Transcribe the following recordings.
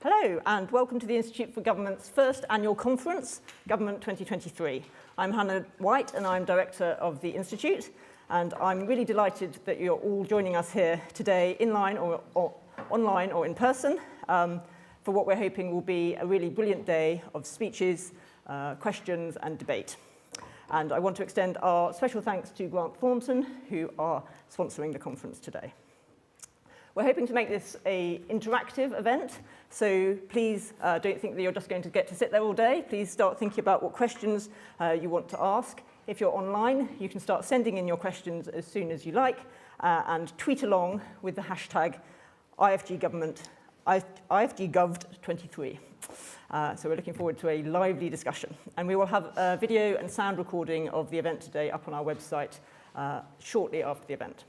Hello, and welcome to the Institute for Government's first annual conference, Government 2023. I'm Hannah White, and I'm Director of the Institute, and I'm really delighted that you're all joining us here today, online or online or in person, for what we're hoping will be a really brilliant day of speeches, questions, and debate. And I want to extend our special thanks to Grant Thornton, who are sponsoring the conference today. We're hoping to make this an interactive event, so please don't think that you're just going to get to sit there all day. Please start thinking about what questions you want to ask. If you're online, you can start sending in your questions as soon as you like, and tweet along with the hashtag IfGGovd23. So we're looking forward to a lively discussion. And we will have a video and sound recording of the event today up on our website shortly after the event.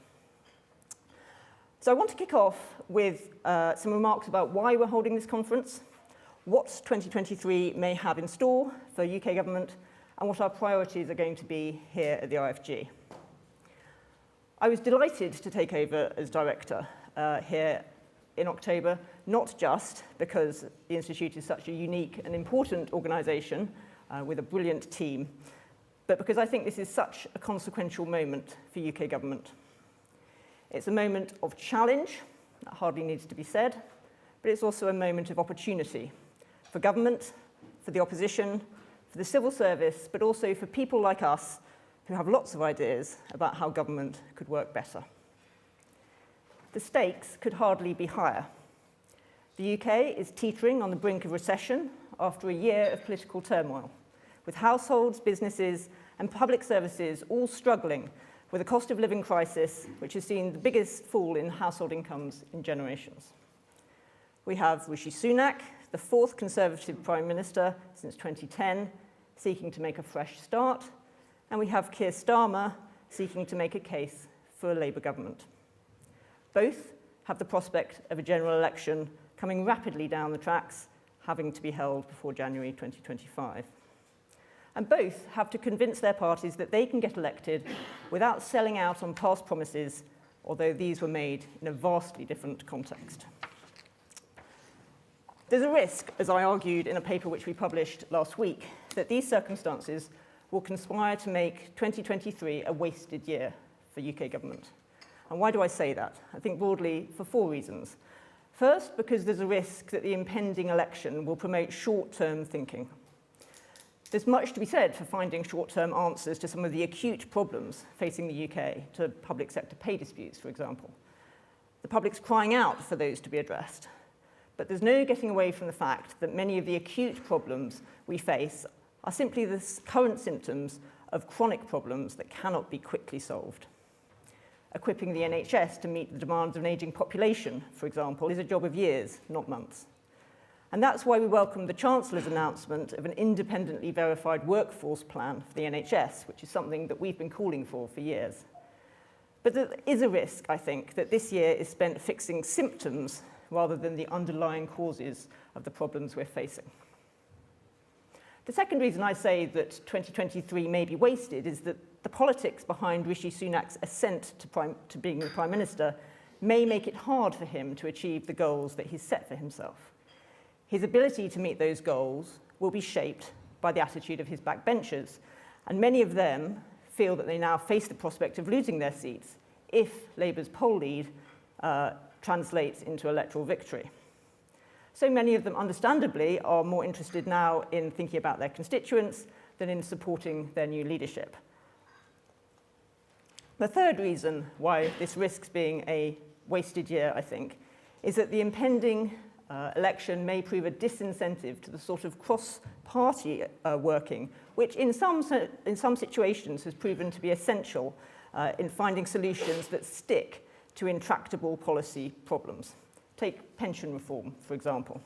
So I want to kick off with some remarks about why we're holding this conference, what 2023 may have in store for UK government, and what our priorities are going to be here at the IfG. I was delighted to take over as director here in October, not just because the Institute is such a unique and important organisation with a brilliant team, but because I think this is such a consequential moment for UK government. It's a moment of challenge, that hardly needs to be said, but it's also a moment of opportunity for government, for the opposition, for the civil service, but also for people like us who have lots of ideas about how government could work better. The stakes could hardly be higher. The UK is teetering on the brink of recession after a year of political turmoil, with households, businesses, and public services all struggling with a cost of living crisis which has seen the biggest fall in household incomes in generations. We have Rishi Sunak, the fourth Conservative Prime Minister since 2010, seeking to make a fresh start, and we have Keir Starmer seeking to make a case for a Labour government. Both have the prospect of a general election coming rapidly down the tracks, having to be held before January 2025. And both have to convince their parties that they can get elected without selling out on past promises, although these were made in a vastly different context. There's a risk, as I argued in a paper which we published last week, that these circumstances will conspire to make 2023 a wasted year for UK government. And why do I say that? I think broadly for four reasons. First, because there's a risk that the impending election will promote short-term thinking. There's much to be said for finding short-term answers to some of the acute problems facing the UK, to public sector pay disputes, for example. The public's crying out for those to be addressed. But there's no getting away from the fact that many of the acute problems we face are simply the current symptoms of chronic problems that cannot be quickly solved. Equipping the NHS to meet the demands of an ageing population, for example, is a job of years, not months. And that's why we welcome the Chancellor's announcement of an independently verified workforce plan for the NHS, which is something that we've been calling for years. But there is a risk, I think, that this year is spent fixing symptoms rather than the underlying causes of the problems we're facing. The second reason I say that 2023 may be wasted is that the politics behind Rishi Sunak's ascent to being the Prime Minister may make it hard for him to achieve the goals that he's set for himself. His ability to meet those goals will be shaped by the attitude of his backbenchers, and many of them feel that they now face the prospect of losing their seats if Labour's poll lead translates into electoral victory. So many of them, understandably, are more interested now in thinking about their constituents than in supporting their new leadership. The third reason why this risks being a wasted year, I think, is that the impending election may prove a disincentive to the sort of cross-party working, which in some situations has proven to be essential in finding solutions that stick to intractable policy problems. Take pension reform, for example.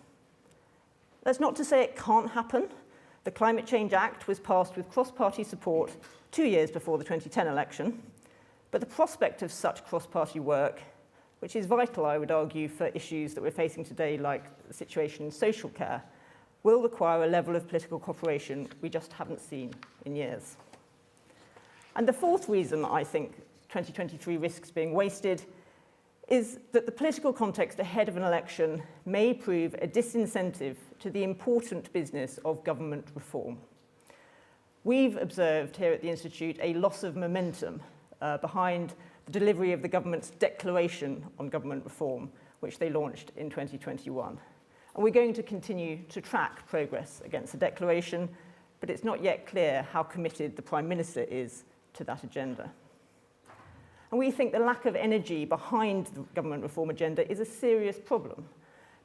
That's not to say it can't happen. The Climate Change Act was passed with cross-party support 2 years before the 2010 election, but the prospect of such cross-party work, which is vital, I would argue, for issues that we're facing today, like the situation in social care, will require a level of political cooperation we just haven't seen in years. And the fourth reason I think 2023 risks being wasted is that the political context ahead of an election may prove a disincentive to the important business of government reform. We've observed here at the Institute a loss of momentum behind the delivery of the government's declaration on government reform, which they launched in 2021. And we're going to continue to track progress against the declaration, but it's not yet clear how committed the Prime Minister is to that agenda. And we think the lack of energy behind the government reform agenda is a serious problem,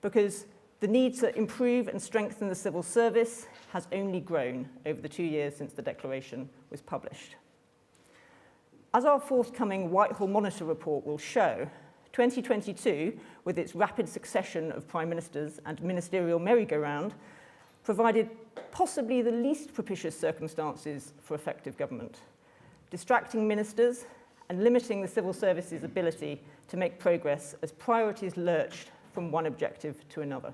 because the need to improve and strengthen the civil service has only grown over the 2 years since the declaration was published. As our forthcoming Whitehall Monitor report will show, 2022, with its rapid succession of prime ministers and ministerial merry-go-round, provided possibly the least propitious circumstances for effective government, distracting ministers and limiting the civil service's ability to make progress as priorities lurched from one objective to another.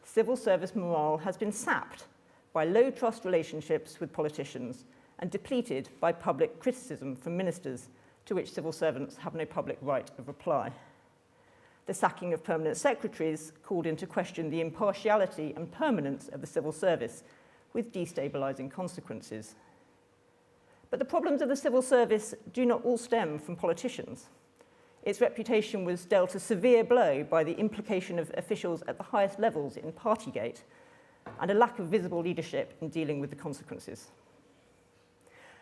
Civil service morale has been sapped by low trust relationships with politicians and depleted by public criticism from ministers to which civil servants have no public right of reply. The sacking of permanent secretaries called into question the impartiality and permanence of the civil service, with destabilising consequences. But the problems of the civil service do not all stem from politicians. Its reputation was dealt a severe blow by the implication of officials at the highest levels in Partygate and a lack of visible leadership in dealing with the consequences.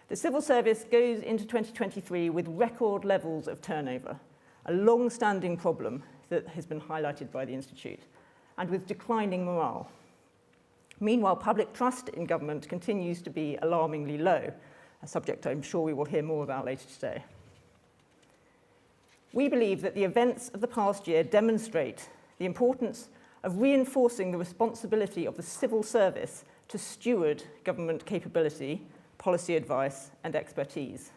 The civil service goes into 2023 with record levels of turnover, a long-standing problem that has been highlighted by the Institute, and with declining morale. Meanwhile, public trust in government continues to be alarmingly low, a subject I'm sure we will hear more about later today. We believe that the events of the past year demonstrate the importance of reinforcing the responsibility of the civil service to steward government capability, policy advice, and expertise.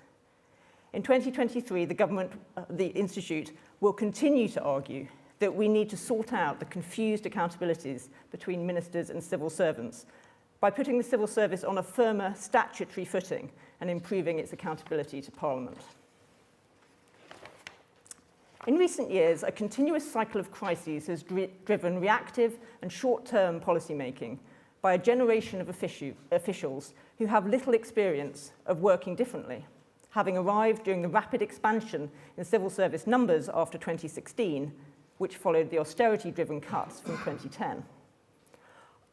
In 2023, the Institute will continue to argue that we need to sort out the confused accountabilities between ministers and civil servants by putting the civil service on a firmer statutory footing and improving its accountability to Parliament. In recent years, a continuous cycle of crises has driven reactive and short-term policymaking by a generation of officials who have little experience of working differently, having arrived during the rapid expansion in civil service numbers after 2016, which followed the austerity-driven cuts from 2010.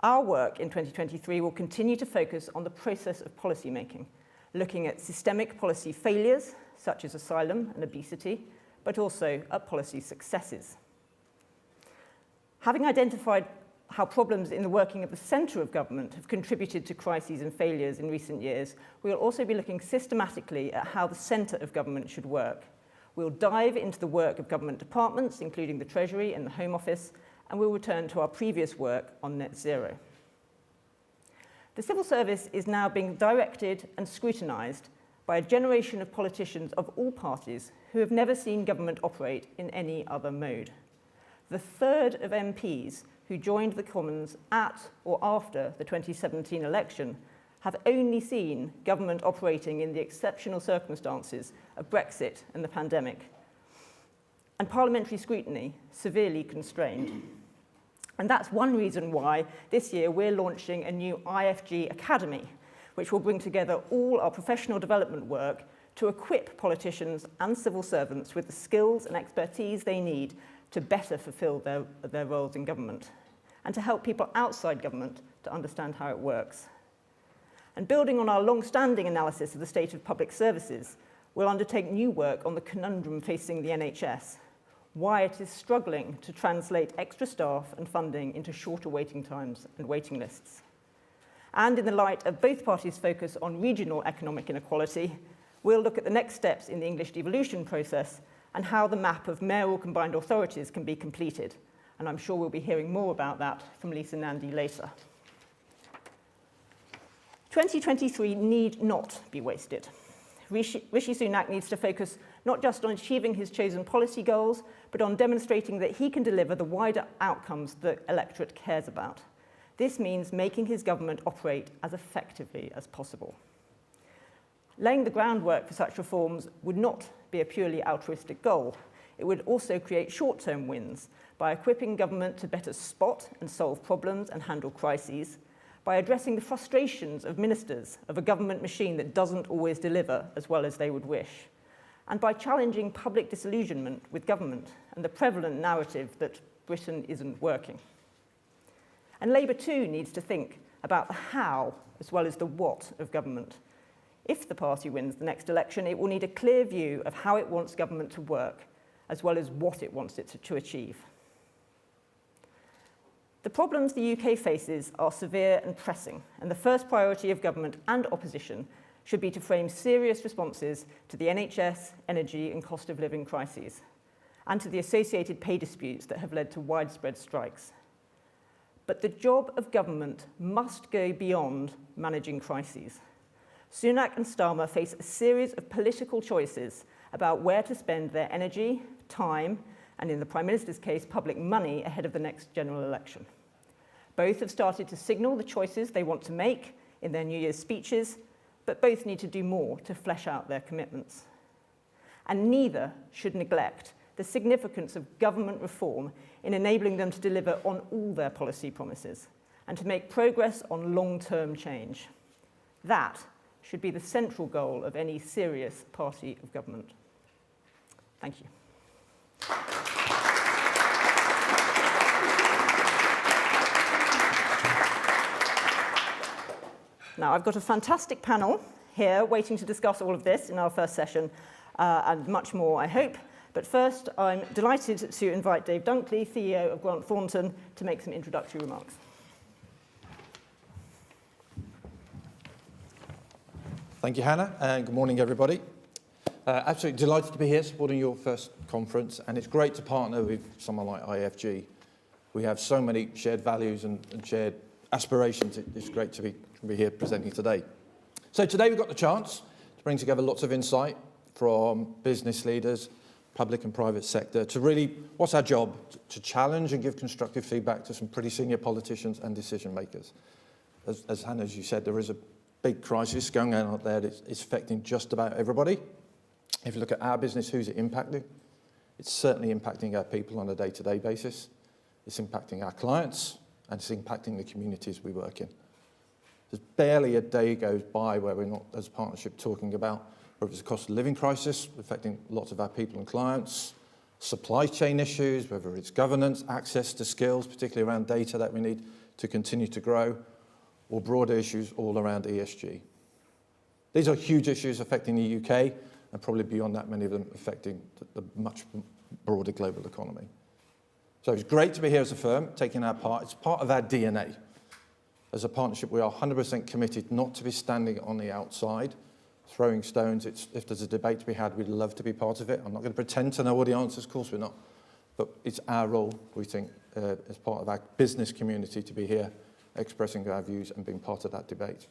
Our work in 2023 will continue to focus on the process of policymaking, looking at systemic policy failures, such as asylum and obesity, but also at policy successes. Having identified how problems in the working of the centre of government have contributed to crises and failures in recent years, we will also be looking systematically at how the centre of government should work. We'll dive into the work of government departments, including the Treasury and the Home Office, and we'll return to our previous work on net zero. The civil service is now being directed and scrutinised by a generation of politicians of all parties who have never seen government operate in any other mode. The third of MPs who joined the Commons at or after the 2017 election have only seen government operating in the exceptional circumstances of Brexit and the pandemic, and parliamentary scrutiny severely constrained. And that's one reason why this year we're launching a new IfG Academy, which will bring together all our professional development work to equip politicians and civil servants with the skills and expertise they need to better fulfil their roles in government, and to help people outside government to understand how it works. And building on our long-standing analysis of the state of public services, we'll undertake new work on the conundrum facing the NHS, why it is struggling to translate extra staff and funding into shorter waiting times and waiting lists. And in the light of both parties' focus on regional economic inequality, we'll look at the next steps in the English devolution process and how the map of mayoral combined authorities can be completed. And I'm sure we'll be hearing more about that from Lisa Nandy later. 2023 need not be wasted. Rishi Sunak needs to focus not just on achieving his chosen policy goals, but on demonstrating that he can deliver the wider outcomes the electorate cares about. This means making his government operate as effectively as possible. Laying the groundwork for such reforms would not be a purely altruistic goal. it would also create short-term wins by equipping government to better spot and solve problems and handle crises, by addressing the frustrations of ministers of a government machine that doesn't always deliver as well as they would wish, and by challenging public disillusionment with government and the prevalent narrative that Britain isn't working. And Labour too needs to think about the how as well as the what of government. If the party wins the next election, it will need a clear view of how it wants government to work, as well as what it wants it to achieve. The problems the UK faces are severe and pressing, and the first priority of government and opposition should be to frame serious responses to the NHS, energy and cost of living crises, and to the associated pay disputes that have led to widespread strikes. But the job of government must go beyond managing crises. Sunak and Starmer face a series of political choices about where to spend their energy, time, and in the Prime Minister's case, public money ahead of the next general election. Both have started to signal the choices they want to make in their New Year's speeches, but both need to do more to flesh out their commitments. And neither should neglect the significance of government reform in enabling them to deliver on all their policy promises and to make progress on long-term change. That should be the central goal of any serious party of government. Thank you. Now, I've got a fantastic panel here waiting to discuss all of this in our first session, and much more, I hope. But first, I'm delighted to invite Dave Dunkley, CEO of Grant Thornton, to make some introductory remarks. Thank you, Hannah, and good morning, everybody. Absolutely delighted to be here supporting your first conference, and it's great to partner with someone like IfG. We have so many shared values and shared aspirations. It's great to be here presenting today. So today we've got the chance to bring together lots of insight from business leaders, public and private sector, to really, what's our job? To challenge and give constructive feedback to some pretty senior politicians and decision makers. As Hannah, as you said, there is a big crisis going on out there that's affecting just about everybody. If you look at our business, who's it impacting? It's certainly impacting our people on a day-to-day basis. It's impacting our clients, and it's impacting the communities we work in. There's barely a day goes by where we're not, as a partnership, talking about whether it's a cost of living crisis affecting lots of our people and clients, supply chain issues, whether it's governance, access to skills, particularly around data that we need to continue to grow, or broader issues all around ESG. These are huge issues affecting the UK, and probably beyond that, many of them affecting the much broader global economy. So it's great to be here as a firm, taking our part. It's part of our DNA. As a partnership, we are 100% committed not to be standing on the outside, throwing stones. If there's a debate to be had, we'd love to be part of it. I'm not going to pretend to know all the answers, of course we're not. But it's our role, we think, as part of our business community to be here, expressing our views and being part of that debate.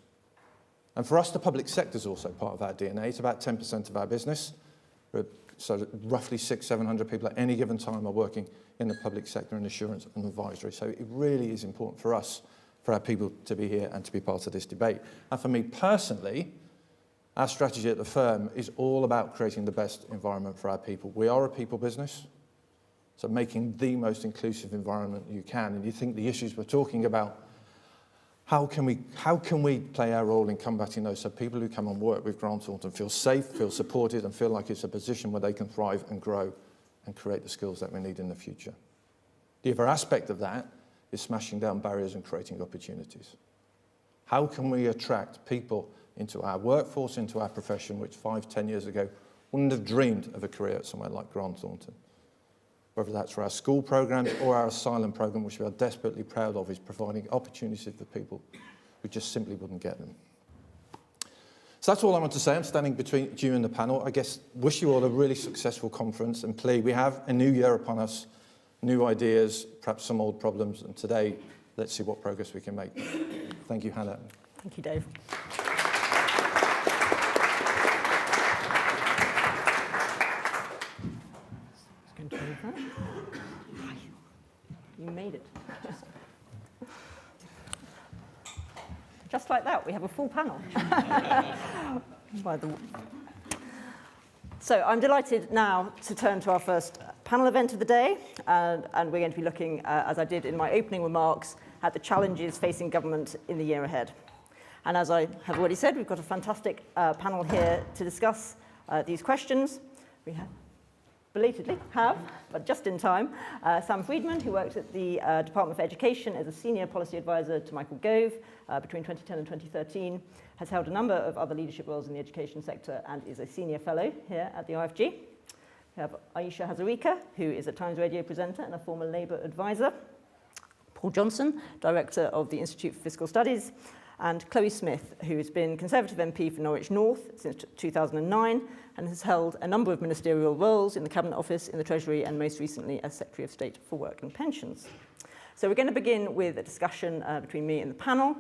And for us, the public sector is also part of our DNA. It's about 10% of our business. So roughly 600-700 people at any given time are working in the public sector in assurance and advisory. So it really is important for us, for our people to be here and to be part of this debate. And for me personally, our strategy at the firm is all about creating the best environment for our people. We are a people business, so making the most inclusive environment you can. And you think the issues we're talking about, how can we play our role in combating those so people who come and work with Grant Thornton feel safe, feel supported, and feel like it's a position where they can thrive and grow and create the skills that we need in the future. The other aspect of that is smashing down barriers and creating opportunities. How can we attract people into our workforce, into our profession, which 5-10 years ago wouldn't have dreamed of a career at somewhere like Grant Thornton? Whether that's for our school programs or our asylum program, which we are desperately proud of, is providing opportunities for people who just simply wouldn't get them. So that's all I want to say. I'm standing between you and the panel. I guess wish you all a really successful conference, and please, we have a new year upon us, new ideas, perhaps some old problems, and today, let's see what progress we can make. Thank you, Hannah. Thank you, Dave. You made it. Just like that, we have a full panel. So I'm delighted now to turn to our first panel event of the day, and we're going to be looking, as I did in my opening remarks, at the challenges facing government in the year ahead. And as I have already said, we've got a fantastic panel here to discuss these questions. We belatedly have, but just in time, Sam Freedman, who works at the Department of Education as a senior policy advisor to Michael Gove between 2010 and 2013, has held a number of other leadership roles in the education sector and is a senior fellow here at the IfG. We have Ayesha Hazarika, who is a Times Radio presenter and a former Labour advisor. Paul Johnson, director of the Institute for Fiscal Studies, and Chloe Smith, who has been Conservative MP for Norwich North since 2009 and has held a number of ministerial roles in the Cabinet Office, in the Treasury, and most recently as Secretary of State for Work and Pensions. So we're going to begin with a discussion between me and the panel.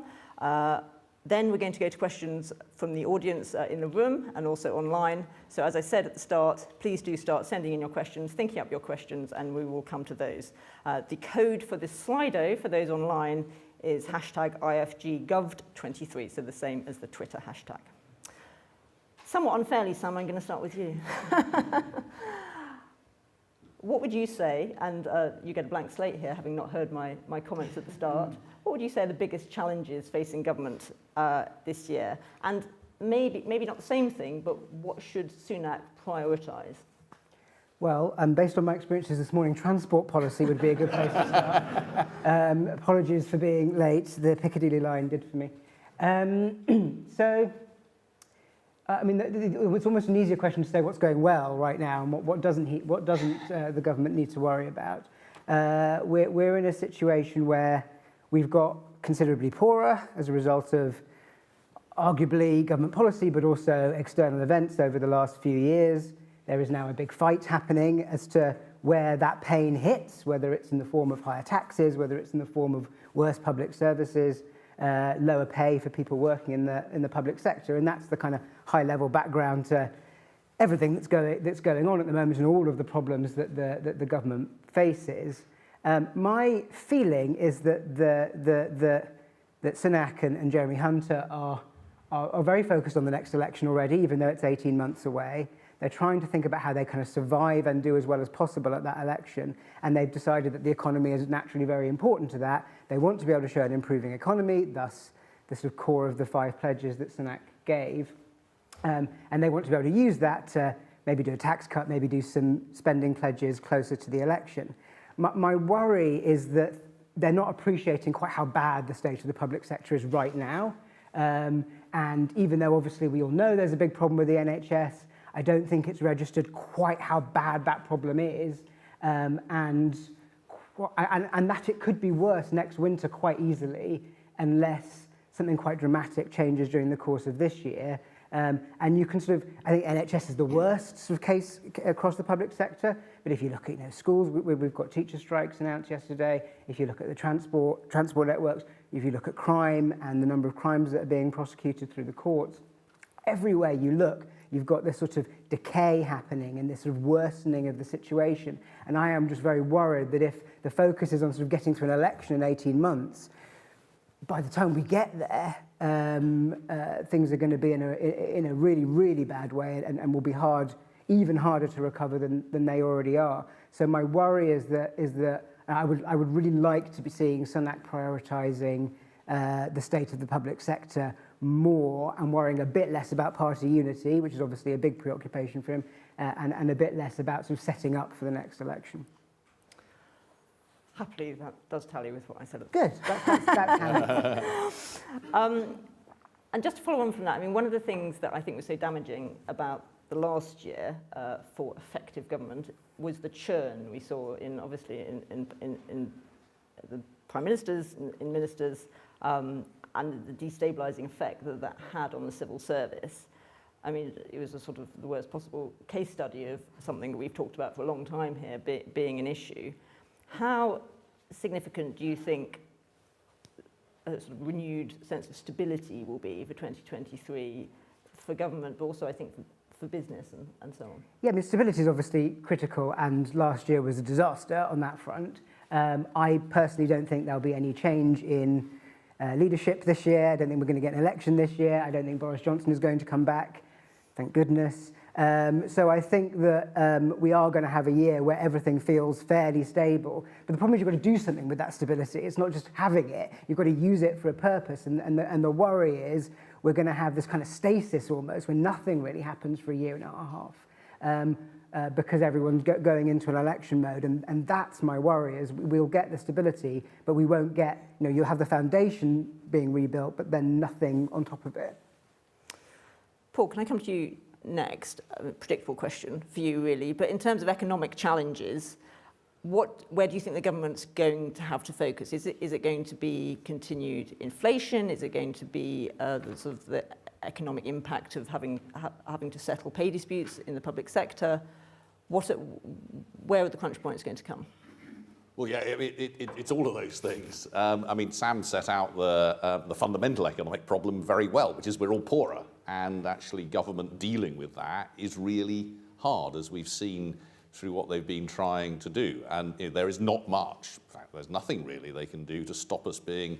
Then we're going to go to questions from the audience in the room and also online. So as I said at the start, please do start sending in your questions, thinking up your questions, and we will come to those. The code for this Slido, for those online, is hashtag IfGGoved23, so the same as the Twitter hashtag. Somewhat unfairly, Sam, I'm going to start with you. What would you say, and you get a blank slate here, having not heard my comments at the start, what would you say are the biggest challenges facing government this year? And maybe not the same thing, but what should Sunak prioritise? Well, based on my experiences this morning, transport policy would be a good place to start. Apologies for being late. The Piccadilly line did for me. I mean, it's almost an easier question to say what's going well right now and what doesn't the government need to worry about. We're in a situation where we've got considerably poorer as a result of arguably government policy, but also external events over the last few years. There is now a big fight happening as to where that pain hits, whether it's in the form of higher taxes, whether it's in the form of worse public services, lower pay for people working in the public sector, and that's the kind of high-level background to everything that's going on at the moment and all of the problems that the government faces. My feeling is that that Sunak and Jeremy Hunter are very focused on the next election already, even though it's 18 months away. They're trying to think about how they kind of survive and do as well as possible at that election, and they've decided that the economy is naturally very important to that. They want to be able to show an improving economy, thus the sort of core of the 5 pledges that Sunak gave, and they want to be able to use that to maybe do a tax cut, maybe do some spending pledges closer to the election. My worry is that they're not appreciating quite how bad the state of the public sector is right now, and even though obviously we all know there's a big problem with the NHS, I don't think it's registered quite how bad that problem is, and that it could be worse next winter quite easily unless something quite dramatic changes during the course of this year. And you can sort of, I think NHS is the worst sort of case across the public sector, but if you look at schools, we've got teacher strikes announced yesterday. If you look at the transport networks, if you look at crime and the number of crimes that are being prosecuted through the courts, everywhere you look, you've got this sort of decay happening and this sort of worsening of the situation. And I am just very worried that if the focus is on sort of getting to an election in 18 months, by the time we get there, things are going to be in a really, really bad way and will be even harder to recover than they already are. So my worry is that I would really like to be seeing Sunak prioritising the state of the public sector more and worrying a bit less about party unity, which is obviously a big preoccupation for him, and a bit less about sort of setting up for the next election. Happily, that does tally with what I said at the Good, that's handy. And just to follow on from that, I mean, one of the things that I think was so damaging about the last year for effective government was the churn we saw in the prime ministers, in ministers, and the destabilising effect that had on the civil service. I mean, it was a sort of the worst possible case study of something that we've talked about for a long time here being an issue. How significant do you think a sort of renewed sense of stability will be for 2023 for government, but also I think for business and so on? Yeah, I mean, stability is obviously critical, and last year was a disaster on that front. I personally don't think there'll be any change in leadership this year. I don't think we're going to get an election this year. I don't think Boris Johnson is going to come back, thank goodness. So I think that we are going to have a year where everything feels fairly stable. But the problem is you've got to do something with that stability. It's not just having it. You've got to use it for a purpose. And the worry is we're going to have this kind of stasis almost where nothing really happens for a year and a half because everyone's going into an election mode. And that's my worry, is we'll get the stability, but we won't get, you'll have the foundation being rebuilt, but then nothing on top of it. Paul, can I come to you next? A predictable question for you, really. But in terms of economic challenges, where do you think the government's going to have to focus? Is it going to be continued inflation? Is it going to be the economic impact of having to settle pay disputes in the public sector? Where are the crunch points going to come? Well, yeah, it's all of those things. I mean, Sam set out the fundamental economic problem very well, which is we're all poorer. And actually government dealing with that is really hard, as we've seen through what they've been trying to do. And there is not much, in fact, there's nothing really they can do to stop us being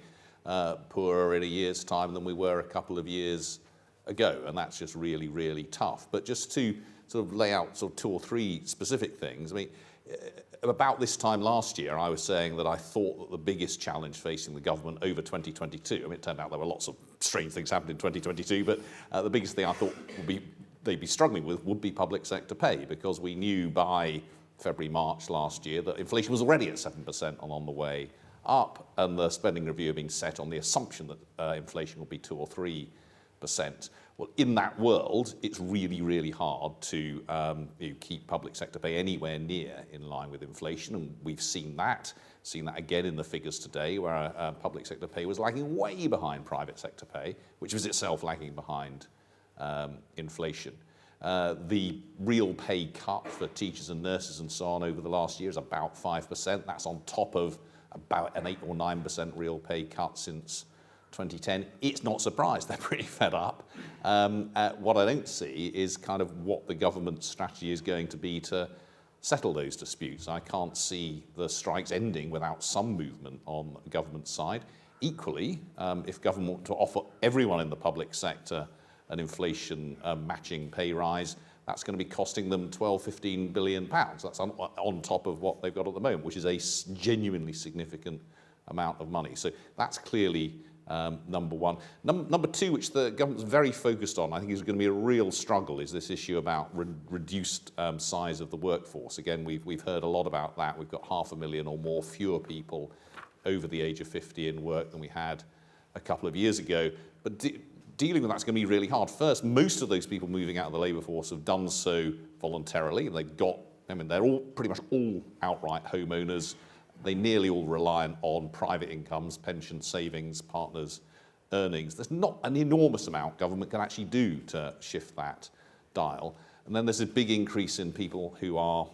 poorer in a year's time than we were a couple of years ago. And that's just really, really tough. But just to sort of lay out sort of 2 or 3 specific things, I mean, about this time last year, I was saying that I thought that the biggest challenge facing the government over 2022, I mean, it turned out there were lots of strange things happened in 2022, but the biggest thing I thought they'd be struggling with would be public sector pay, because we knew by February, March last year that inflation was already at 7% and on the way up, and the spending review had been set on the assumption that inflation would be 2 or 3%. Well, in that world, it's really, really hard to keep public sector pay anywhere near in line with inflation, and we've seen that again in the figures today, where public sector pay was lagging way behind private sector pay, which was itself lagging behind inflation. The real pay cut for teachers and nurses and so on over the last year is about 5%. That's on top of about an 8 or 9% real pay cut since 2010. It's not surprised, they're pretty fed up. What I don't see is kind of what the government's strategy is going to be to settle those disputes. I can't see the strikes ending without some movement on the government side. Equally, if government want to offer everyone in the public sector an inflation matching pay rise, that's going to be costing them 12-15 billion pounds. That's on top of what they've got at the moment, which is a genuinely significant amount of money. So that's clearly number one. Number two, which the government's very focused on, I think is going to be a real struggle, is this issue about reduced size of the workforce. Again, we've heard a lot about that. We've got 500,000 or more fewer people over the age of 50 in work than we had a couple of years ago. But dealing with that's going to be really hard. First, most of those people moving out of the labour force have done so voluntarily. They're all pretty much all outright homeowners. They nearly all rely on private incomes, pension savings, partners' earnings. There's not an enormous amount government can actually do to shift that dial. And then there's a big increase in people who are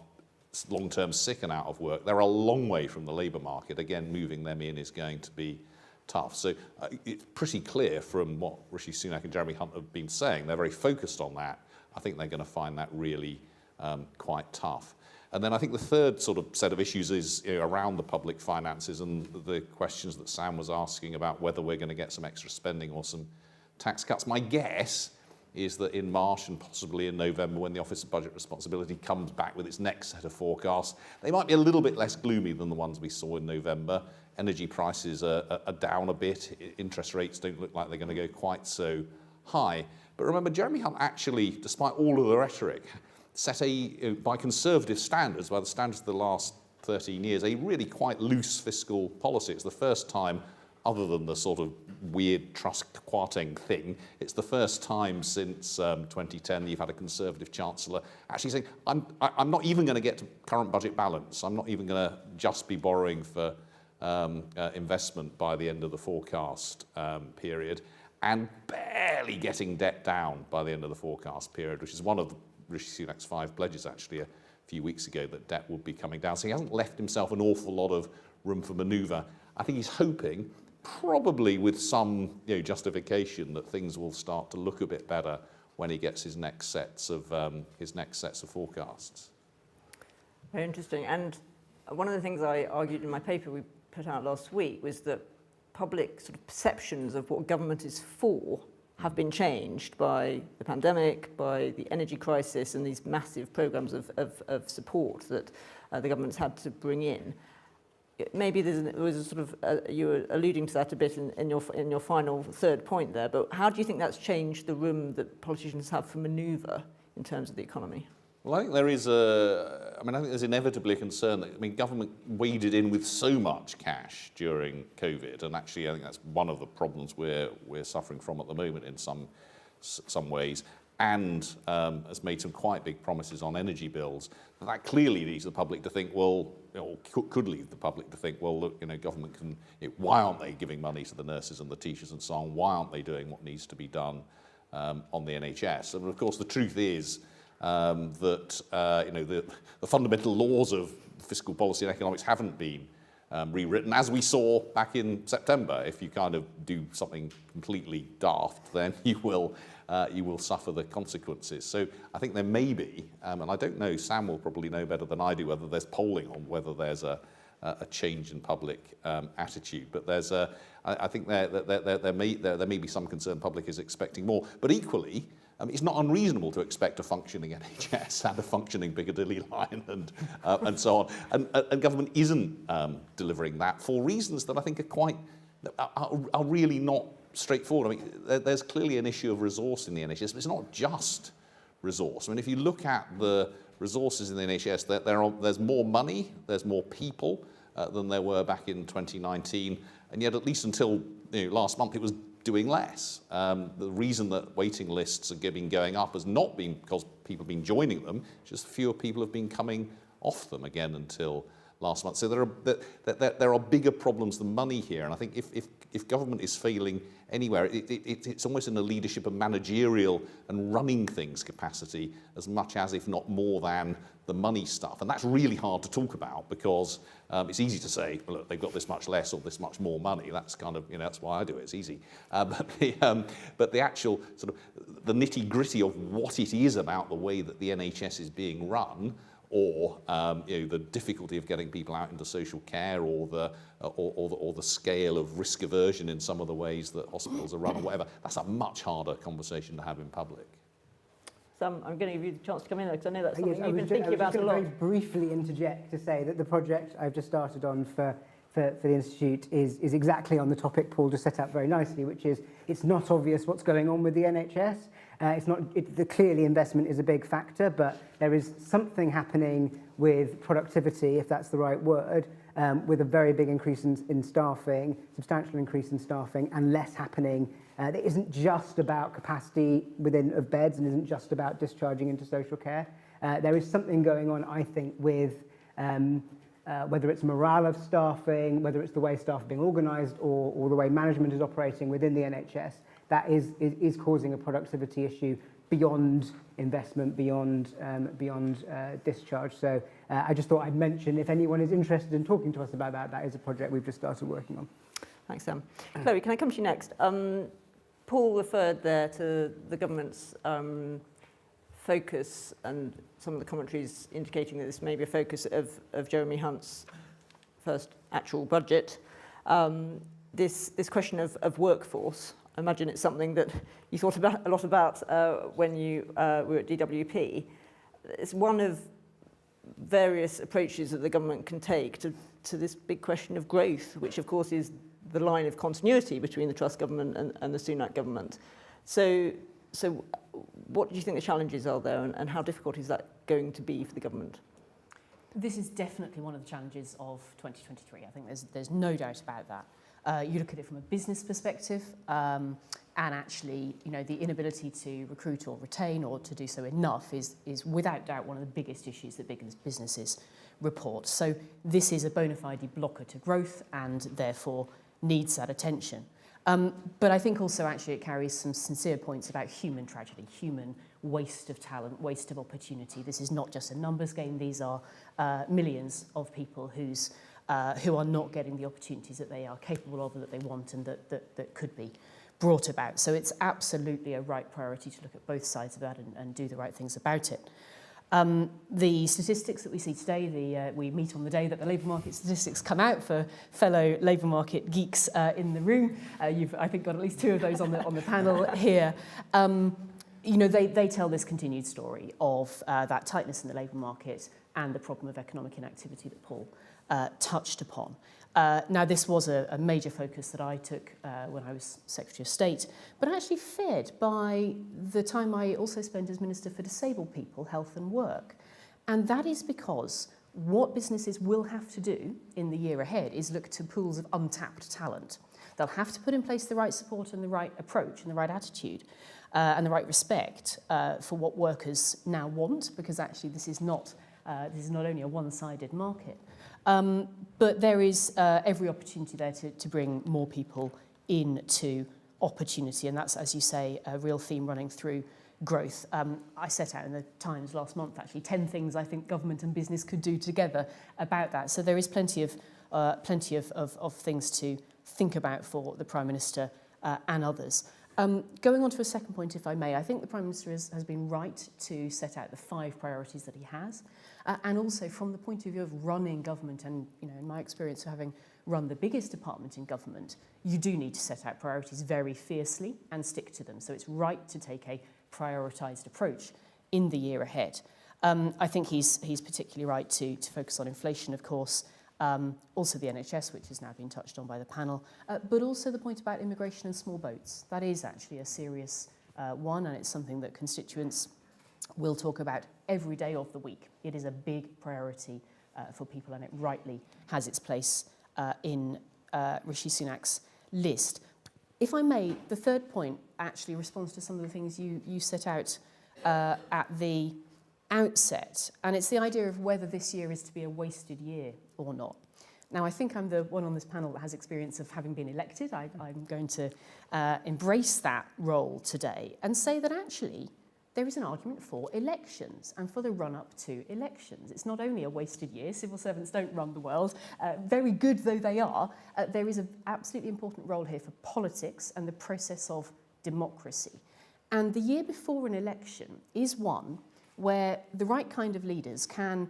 long-term sick and out of work. They're a long way from the labour market. Again, moving them in is going to be tough. So it's pretty clear from what Rishi Sunak and Jeremy Hunt have been saying, they're very focused on that. I think they're going to find that really quite tough. And then I think the third sort of set of issues is around the public finances and the questions that Sam was asking about whether we're going to get some extra spending or some tax cuts. My guess is that in March and possibly in November, when the Office of Budget Responsibility comes back with its next set of forecasts, they might be a little bit less gloomy than the ones we saw in November. Energy prices are down a bit. Interest rates don't look like they're going to go quite so high. But remember, Jeremy Hunt actually, despite all of the rhetoric, set by conservative standards, by the standards of the last 13 years, a really quite loose fiscal policy. It's the first time, other than the sort of weird Truss-Kwarteng thing, it's the first time since 2010 that you've had a Conservative Chancellor actually saying, I'm not even going to get to current budget balance. I'm not even going to just be borrowing for investment by the end of the forecast period, and barely getting debt down by the end of the forecast period, which is one of Rishi Sunak's 5 pledges actually a few weeks ago, that debt would be coming down. So he hasn't left himself an awful lot of room for manoeuvre. I think he's hoping, probably with some justification, that things will start to look a bit better when he gets his next sets of forecasts. Very interesting. And one of the things I argued in my paper we put out last week was that public sort of perceptions of what government is for have been changed by the pandemic, by the energy crisis, and these massive programmes of support that the government's had to bring in. Maybe there was a sort of, you were alluding to that a bit in your final third point there, but how do you think that's changed the room that politicians have for manoeuvre in terms of the economy? Well, I think there is I think there's inevitably a concern that, government waded in with so much cash during COVID, and actually I think that's one of the problems we're suffering from at the moment in some ways, and has made some quite big promises on energy bills. That clearly leads the public to think, well, or could lead the public to think, well, look, government can, why aren't they giving money to the nurses and the teachers and so on? Why aren't they doing what needs to be done on the NHS? And of course, the truth is that the fundamental laws of fiscal policy and economics haven't been rewritten, as we saw back in September. If you kind of do something completely daft, then you will suffer the consequences. So I think there may be, and I don't know, Sam will probably know better than I do, whether there's polling on whether there's a change in public attitude. But I think there may be some concern public is expecting more. But equally, it's not unreasonable to expect a functioning NHS and a functioning Piccadilly line and so on. And government isn't delivering that for reasons that I think are really not straightforward. There's clearly an issue of resource in the NHS, but it's not just resource. If you look at the resources in the NHS, there's more money, there's more people than there were back in 2019, and yet at least until last month it was doing less. The reason that waiting lists have been going up has not been because people have been joining them, just fewer people have been coming off them again until last month. So there are bigger problems than money here, and I think if government is failing anywhere, it's almost in a leadership and managerial and running things capacity as much as, if not more than, the money stuff. And that's really hard to talk about because it's easy to say, well, look, they've got this much less or this much more money. That's kind of, that's why I do it. It's easy. But the actual sort of the nitty-gritty of what it is about the way that the NHS is being run, or the difficulty of getting people out into social care, or the scale of risk aversion in some of the ways that hospitals are run, or whatever. That's a much harder conversation to have in public. Sam, I'm going to give you the chance to come in there because I know that's something you've been thinking about a lot. I was just going to very briefly interject to say that the project I've just started on for the Institute is exactly on the topic Paul just set out very nicely, which is it's not obvious what's going on with the NHS. Clearly investment is a big factor, but there is something happening with productivity, if that's the right word, with a very big increase in staffing, substantial increase in staffing, and less happening. It isn't just about capacity of beds and isn't just about discharging into social care. There is something going on, I think, with whether it's morale of staffing, whether it's the way staff are being organised, or the way management is operating within the NHS, that is causing a productivity issue beyond investment, beyond discharge. So I just thought I'd mention, if anyone is interested in talking to us about that, that is a project we've just started working on. Thanks, Sam. Chloe, can I come to you next? Paul referred there to the government's focus, and some of the commentaries indicating that this may be a focus of Jeremy Hunt's first actual budget. This question of workforce, I imagine it's something that you thought a lot about when you were at DWP. It's one of various approaches that the government can take to this big question of growth, which of course is the line of continuity between the Truss government and the Sunak government. So what do you think the challenges are there, and how difficult is that going to be for the government? This is definitely one of the challenges of 2023. I think there's no doubt about that. You look at it from a business perspective, and actually, the inability to recruit or retain, or to do so enough, is without doubt one of the biggest issues that businesses report. So this is a bona fide blocker to growth, and therefore needs that attention. But I think also actually it carries some sincere points about human tragedy, human waste of talent, waste of opportunity. This is not just a numbers game. These are millions of people who are not getting the opportunities that they are capable of, that they want, and that could be brought about. So it's absolutely a right priority to look at both sides of that and do the right things about it. The statistics that we see today, we meet on the day that the labour market statistics come out for fellow labour market geeks in the room. You've, I think, got at least 2 of those on the panel here. You know, they tell this continued story of that tightness in the labour market and the problem of economic inactivity that Paul touched upon. Now, this was a major focus that I took when I was Secretary of State, but actually fed by the time I also spent as Minister for Disabled People, Health and Work. And that is because what businesses will have to do in the year ahead is look to pools of untapped talent. They'll have to put in place the right support and the right approach and the right attitude and the right respect for what workers now want, because actually this is not only a one-sided market. But there is every opportunity there to bring more people into opportunity, and that's, as you say, a real theme running through growth. I set out in the Times last month, actually, 10 things I think government and business could do together about that. So there is plenty of things to think about for the Prime Minister and others. Going on to a second point, if I may, I think the Prime Minister has been right to set out the 5 priorities that he has. And also from the point of view of running government, and you know, in my experience of having run the biggest department in government, you do need to set out priorities very fiercely and stick to them. So it's right to take a prioritised approach in the year ahead. I think he's particularly right to focus on inflation, of course, also the NHS, which has now been touched on by the panel, but also the point about immigration and small boats. That is actually a serious one, and it's something that constituents will talk about every day of the week. It is a big priority for people, and it rightly has its place in Rishi Sunak's list. If I may, the third point actually responds to some of the things you set out at the outset, and it's the idea of whether this year is to be a wasted year or not. Now, I think I'm the one on this panel that has experience of having been elected. I'm going to embrace that role today and say that actually there is an argument for elections and for the run-up to elections. It's not only a wasted year. Civil servants don't run the world. Very good though they are, there is an absolutely important role here for politics and the process of democracy. And the year before an election is one where the right kind of leaders can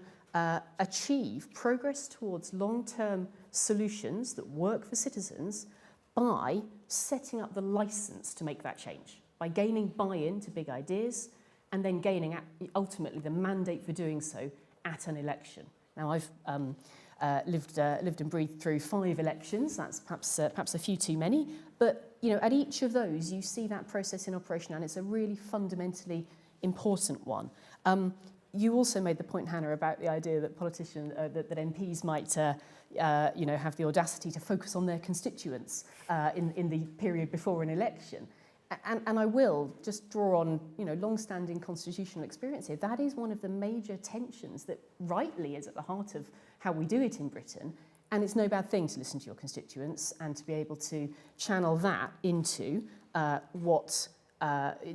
achieve progress towards long-term solutions that work for citizens by setting up the license to make that change, by gaining buy-in to big ideas and then gaining ultimately the mandate for doing so at an election. Now, I've lived and breathed through 5 elections. That's perhaps a few too many, but you know, at each of those you see that process in operation, and it's a really fundamentally important one. You also made the point, Hannah, about the idea that politicians, that MPs might, you know, have the audacity to focus on their constituents in the period before an election. And I will just draw on, you know, long-standing constitutional experience here. That is one of the major tensions that rightly is at the heart of how we do it in Britain. And it's no bad thing to listen to your constituents and to be able to channel that into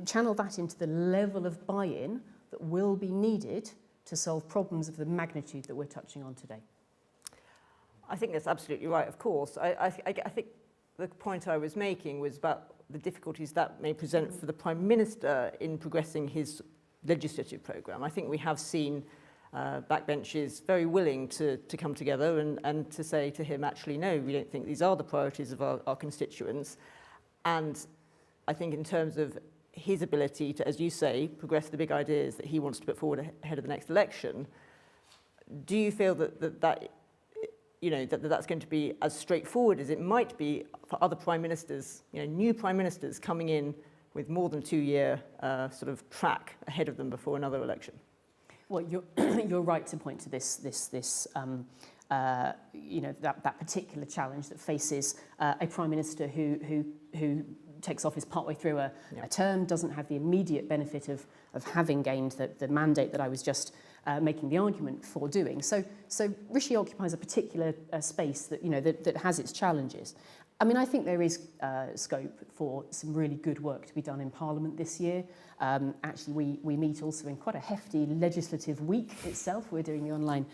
channel that into the level of buy-in that will be needed to solve problems of the magnitude that we're touching on today. I think that's absolutely right, of course. I think the point I was making was about the difficulties that may present for the Prime Minister in progressing his legislative programme. I think we have seen backbenches very willing to come together and to say to him, actually, no, we don't think these are the priorities of our constituents. And I think in terms of his ability to, as you say, progress the big ideas that he wants to put forward ahead of the next election, do you feel that you know, that's going to be as straightforward as it might be for other prime ministers, you know, new prime ministers coming in with more than 2-year sort of track ahead of them before another election? Well, you're right to point to this you know, that particular challenge that faces a prime minister who takes office partway through a term, doesn't have the immediate benefit of having gained the mandate that I was just making the argument for doing. So Rishi occupies a particular space that, you know, that has its challenges. I mean, I think there is scope for some really good work to be done in Parliament this year. Actually, we meet also in quite a hefty legislative week itself. We're doing the online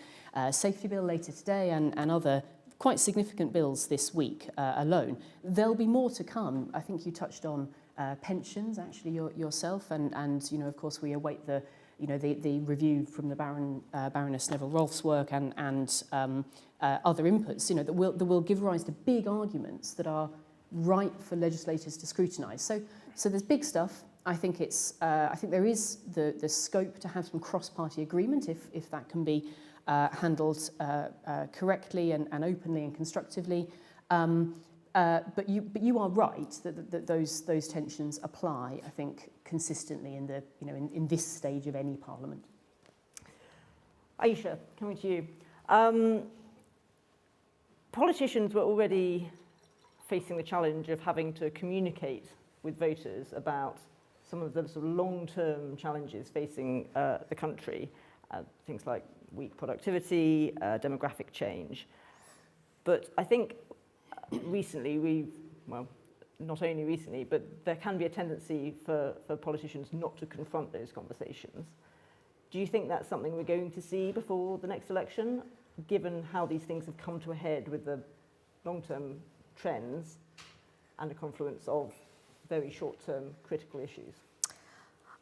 safety bill later today and other quite significant bills this week alone. There'll be more to come. I think you touched on pensions, actually, yourself, and you know, of course, we await the you know, the review from the Baroness Neville-Rolfe's work and other inputs, you know, that will give rise to big arguments that are right for legislators to scrutinise. So there's big stuff. I think there is the scope to have some cross-party agreement if that can be handled correctly and openly and constructively. But you are right that those tensions apply, I think, consistently in this stage of any parliament. Ayesha, coming to you. Politicians were already facing the challenge of having to communicate with voters about some of the sort of long-term challenges facing the country, things like weak productivity, demographic change. But I think recently not only recently, but there can be a tendency for politicians not to confront those conversations. Do you think that's something we're going to see before the next election, given how these things have come to a head with the long-term trends and a confluence of very short-term critical issues?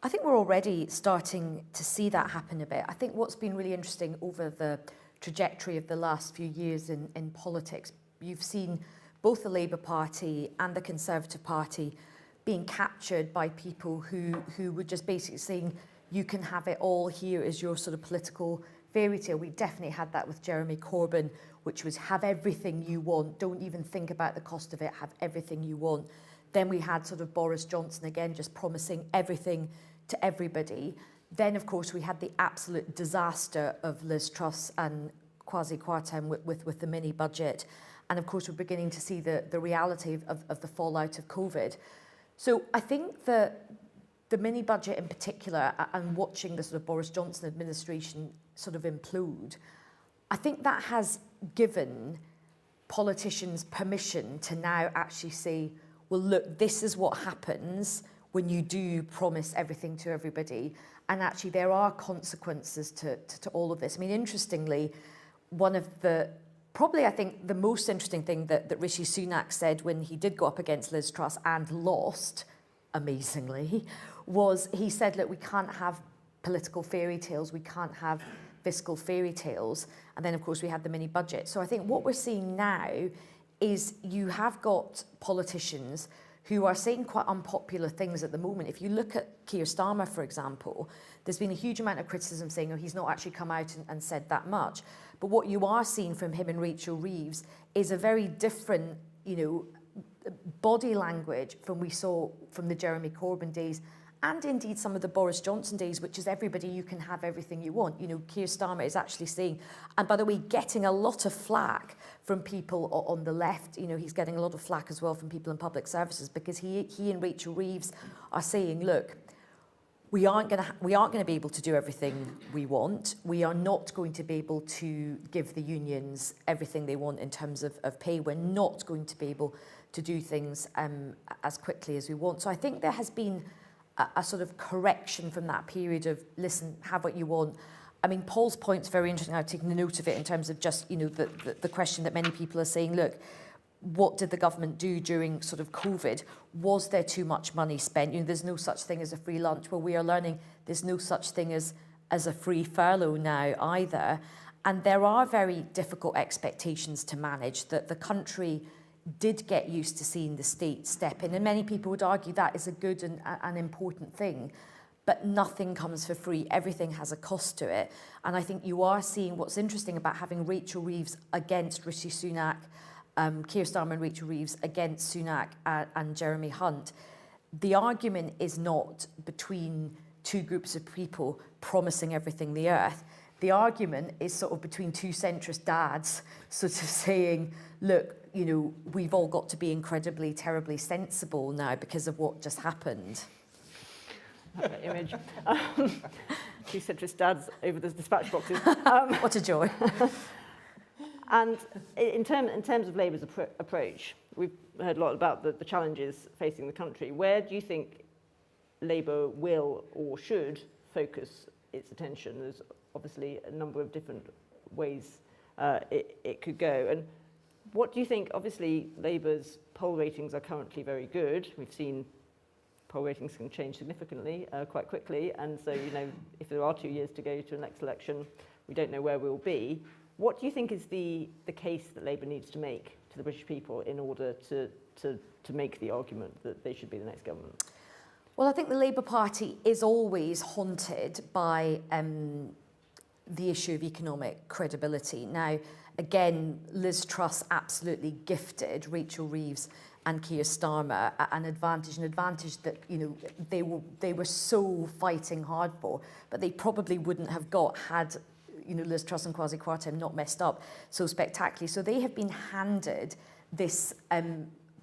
I think we're already starting to see that happen a bit. I think what's been really interesting over the trajectory of the last few years in politics, you've seen both the Labour Party and the Conservative Party being captured by people who were just basically saying, you can have it all, here is your sort of political fairy tale. We definitely had that with Jeremy Corbyn, which was have everything you want, don't even think about the cost of it, have everything you want. Then we had sort of Boris Johnson again, just promising everything to everybody. Then, of course, we had the absolute disaster of Liz Truss and Kwasi Kwarteng with the mini budget. And of course, we're beginning to see the reality of the fallout of COVID. So I think the mini budget in particular, and watching the sort of Boris Johnson administration sort of implode, I think that has given politicians permission to now actually say, well, look, this is what happens when you do promise everything to everybody. And actually, there are consequences to all of this. I mean, interestingly, one of the, probably I think the most interesting thing that Rishi Sunak said when he did go up against Liz Truss and lost, amazingly, was he said, look, we can't have political fairy tales, we can't have fiscal fairy tales. And then, of course, we had the mini budget. So I think what we're seeing now is you have got politicians who are saying quite unpopular things at the moment. If you look at Keir Starmer, for example, there's been a huge amount of criticism saying, oh, he's not actually come out and said that much. But what you are seeing from him and Rachel Reeves is a very different, body language from we saw from the Jeremy Corbyn days, and indeed some of the Boris Johnson days, which is everybody, you can have everything you want. Keir Starmer is actually saying, and by the way, getting a lot of flack from people on the left. He's getting a lot of flack as well from people in public services, because he and Rachel Reeves are saying, look, we aren't going to be able to do everything we want. We are not going to be able to give the unions everything they want in terms of pay. We're not going to be able to do things as quickly as we want. So I think there has been a sort of correction from that period of, listen, have what you want. I mean, Paul's point's very interesting. I've taken a note of it in terms of just, the question that many people are saying, look, what did the government do during sort of COVID? Was there too much money spent? There's no such thing as a free lunch. Well, we are learning there's no such thing as a free furlough now either. And there are very difficult expectations to manage that the country did get used to seeing the state step in. And many people would argue that is a good and an important thing. But nothing comes for free. Everything has a cost to it. And I think you are seeing what's interesting about having Rachel Reeves against Rishi Sunak, Keir Starmer and Rachel Reeves against Sunak and Jeremy Hunt. The argument is not between two groups of people promising everything the earth. The argument is sort of between two centrist dads sort of saying, look, we've all got to be incredibly, terribly sensible now because of what just happened. That image. Two centrist dads over the dispatch boxes. What a joy. And in terms of Labour's approach, we've heard a lot about the challenges facing the country. Where do you think Labour will or should focus its attention? There's obviously a number of different ways it could go. And what do you think? Obviously, Labour's poll ratings are currently very good. We've seen poll ratings can change significantly quite quickly, and so, you know, if there are 2 years to go to the next election, we don't know where we'll be. What do you think is the case that Labour needs to make to the British people in order to make the argument that they should be the next government? Well, I think the Labour Party is always haunted by the issue of economic credibility. Now, again, Liz Truss absolutely gifted Rachel Reeves and Keir Starmer an advantage that, you know, they were so fighting hard for, but they probably wouldn't have got had, you know, Liz Truss and Kwasi Kwarteng not messed up so spectacularly. So they have been handed this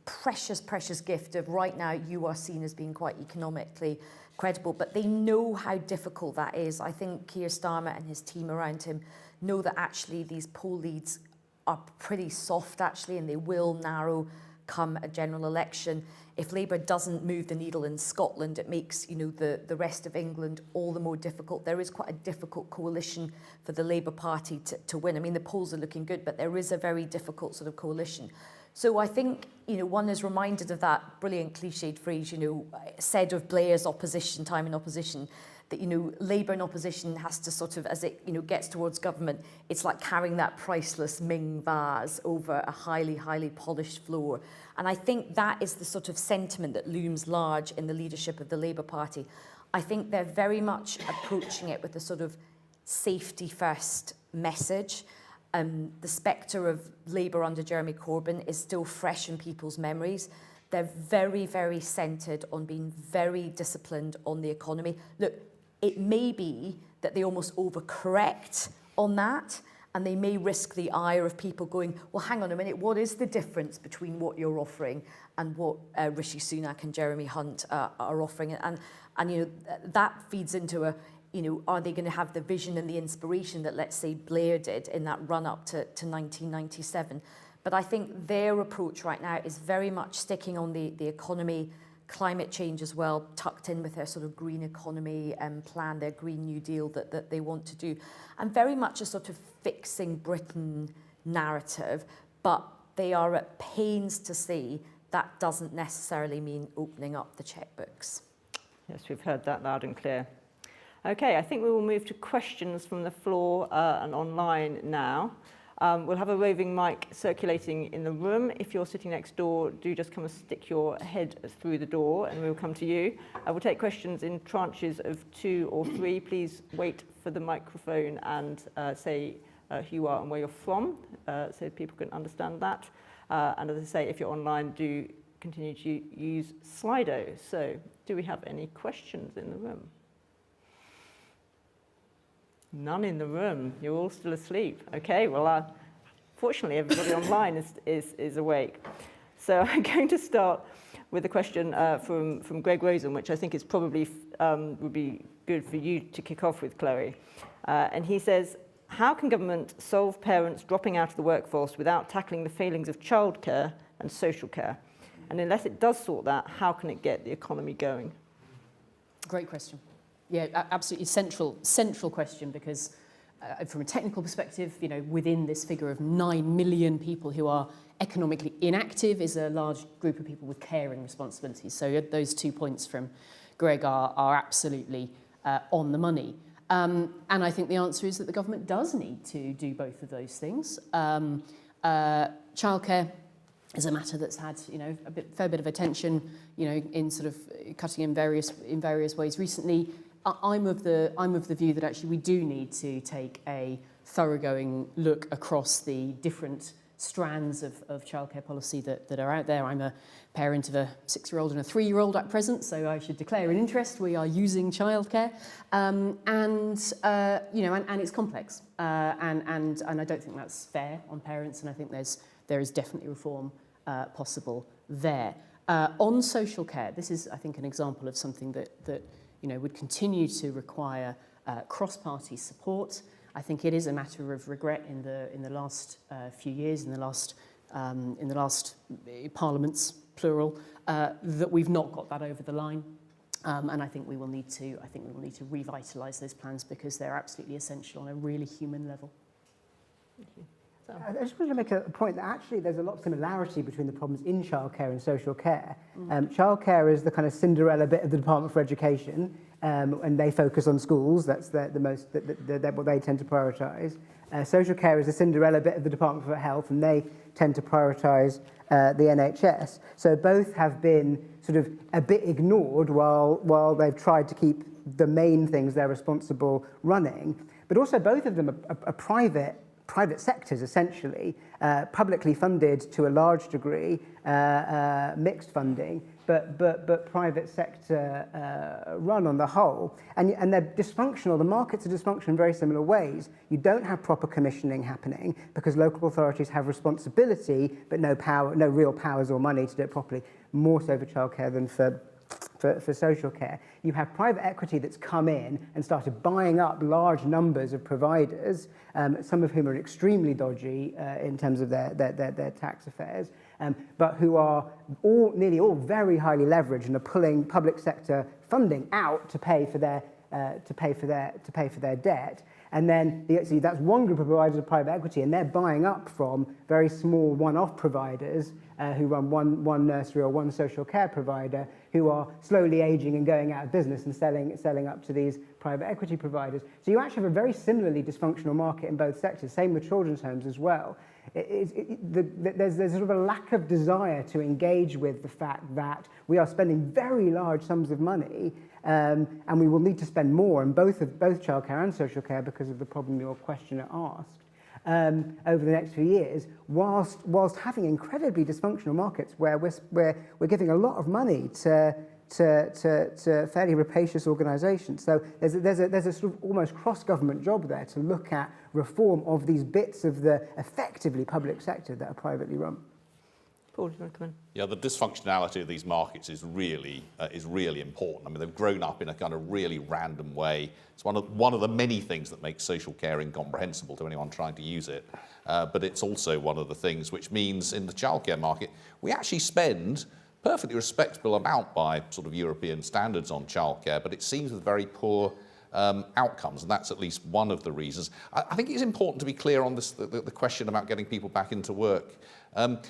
precious gift of right now you are seen as being quite economically credible, but they know how difficult that is. I think Keir Starmer and his team around him know that actually these poll leads are pretty soft actually, and they will narrow come a general election. If Labour doesn't move the needle in Scotland, it makes, you know, the rest of England all the more difficult. There is quite a difficult coalition for the Labour Party to win. I mean, the polls are looking good, but there is a very difficult sort of coalition. So I think, you know, one is reminded of that brilliant cliched phrase, you know, said of Blair's opposition, time in opposition, that, you know, Labour in opposition has to sort of, as it, you know, gets towards government, it's like carrying that priceless Ming vase over a highly polished floor. And I think that is the sort of sentiment that looms large in the leadership of the Labour Party. I think they're very much approaching it with a sort of safety first message. The spectre of Labour under Jeremy Corbyn is still fresh in people's memories. They're very centred on being very disciplined on the economy. Look, it may be that they almost overcorrect on that, and they may risk the ire of people going, well, hang on a minute, what is the difference between what you're offering and what Rishi Sunak and Jeremy Hunt are offering? And you know, that feeds into a, you know, are they going to have the vision and the inspiration that, let's say, Blair did in that run-up to 1997? But I think their approach right now is very much sticking on the economy, climate change as well, tucked in with their sort of green economy plan, their Green New Deal that they want to do, and very much a sort of fixing Britain narrative, but they are at pains to say that doesn't necessarily mean opening up the checkbooks. Yes, we've heard that loud and clear. Okay, I think we will move to questions from the floor and online now. We'll have a roving mic circulating in the room. If you're sitting next door, do just come and stick your head through the door and we'll come to you. We'll take questions in tranches of 2 or 3. Please wait for the microphone and say who you are and where you're from, so people can understand that. And as I say, if you're online, do continue to use Slido. So, do we have any questions in the room? None in the room. You're all still asleep. Okay, well, fortunately, everybody online is awake. So I'm going to start with a question from Greg Rosen, which I think is probably would be good for you to kick off with, Chloe. And he says, how can government solve parents dropping out of the workforce without tackling the failings of childcare and social care? And unless it does sort that, how can it get the economy going? Great question. Yeah, absolutely central question, because from a technical perspective, you know, within this figure of 9 million people who are economically inactive is a large group of people with caring responsibilities. So those 2 points from Greg are absolutely on the money. And I think the answer is that the government does need to do both of those things. Childcare is a matter that's had, you know, fair bit of attention, you know, in sort of cutting in various ways recently. I'm of the view that actually we do need to take a thoroughgoing look across the different strands of childcare policy that are out there. I'm a parent of a 6-year-old and a 3-year-old at present, so I should declare an interest. We are using childcare, and you know, and it's complex, and I don't think that's fair on parents, and I think there is definitely reform possible there. On social care, this is, I think, an example of something that you know, would continue to require cross-party support. I think it is a matter of regret in the last few years, in the last parliaments, plural, that we've not got that over the line. And I think we will need to revitalise those plans, because they're absolutely essential on a really human level. Thank you. I just wanted to make a point that actually there's a lot of similarity between the problems in childcare and social care. Childcare is the kind of Cinderella bit of the Department for Education, and they focus on schools. That's what they tend to prioritise. Social care is the Cinderella bit of the Department for Health, and they tend to prioritise the NHS. So both have been sort of a bit ignored while they've tried to keep the main things they're responsible running. But also both of them are private sectors, essentially, publicly funded to a large degree, mixed funding, but private sector run on the whole. And they're dysfunctional. The markets are dysfunctional in very similar ways. You don't have proper commissioning happening because local authorities have responsibility, but no real powers or money to do it properly, more so for childcare than for social care. You have private equity that's come in and started buying up large numbers of providers, some of whom are extremely dodgy in terms of their tax affairs, but who are nearly all very highly leveraged and are pulling public sector funding out to pay for their debt. And then that's one group of providers of private equity, and they're buying up from very small one-off providers who run one nursery or one social care provider, who are slowly aging and going out of business and selling up to these private equity providers. So you actually have a very similarly dysfunctional market in both sectors, same with children's homes as well. There's sort of a lack of desire to engage with the fact that we are spending very large sums of money, and we will need to spend more in both childcare and social care because of the problem your questioner asked, over the next few years, whilst having incredibly dysfunctional markets where we're giving a lot of money to fairly rapacious organisations. So there's a sort of almost cross-government job there to look at reform of these bits of the effectively public sector that are privately run. Paul, do you want to come in? Yeah, the dysfunctionality of these markets is really important. I mean, they've grown up in a kind of really random way. It's one of the many things that makes social care incomprehensible to anyone trying to use it. But it's also one of the things which means in the childcare market, we actually spend perfectly respectable amount by sort of European standards on childcare, but it seems with very poor outcomes, and that's at least one of the reasons. I think it's important to be clear on this, the question about getting people back into work. To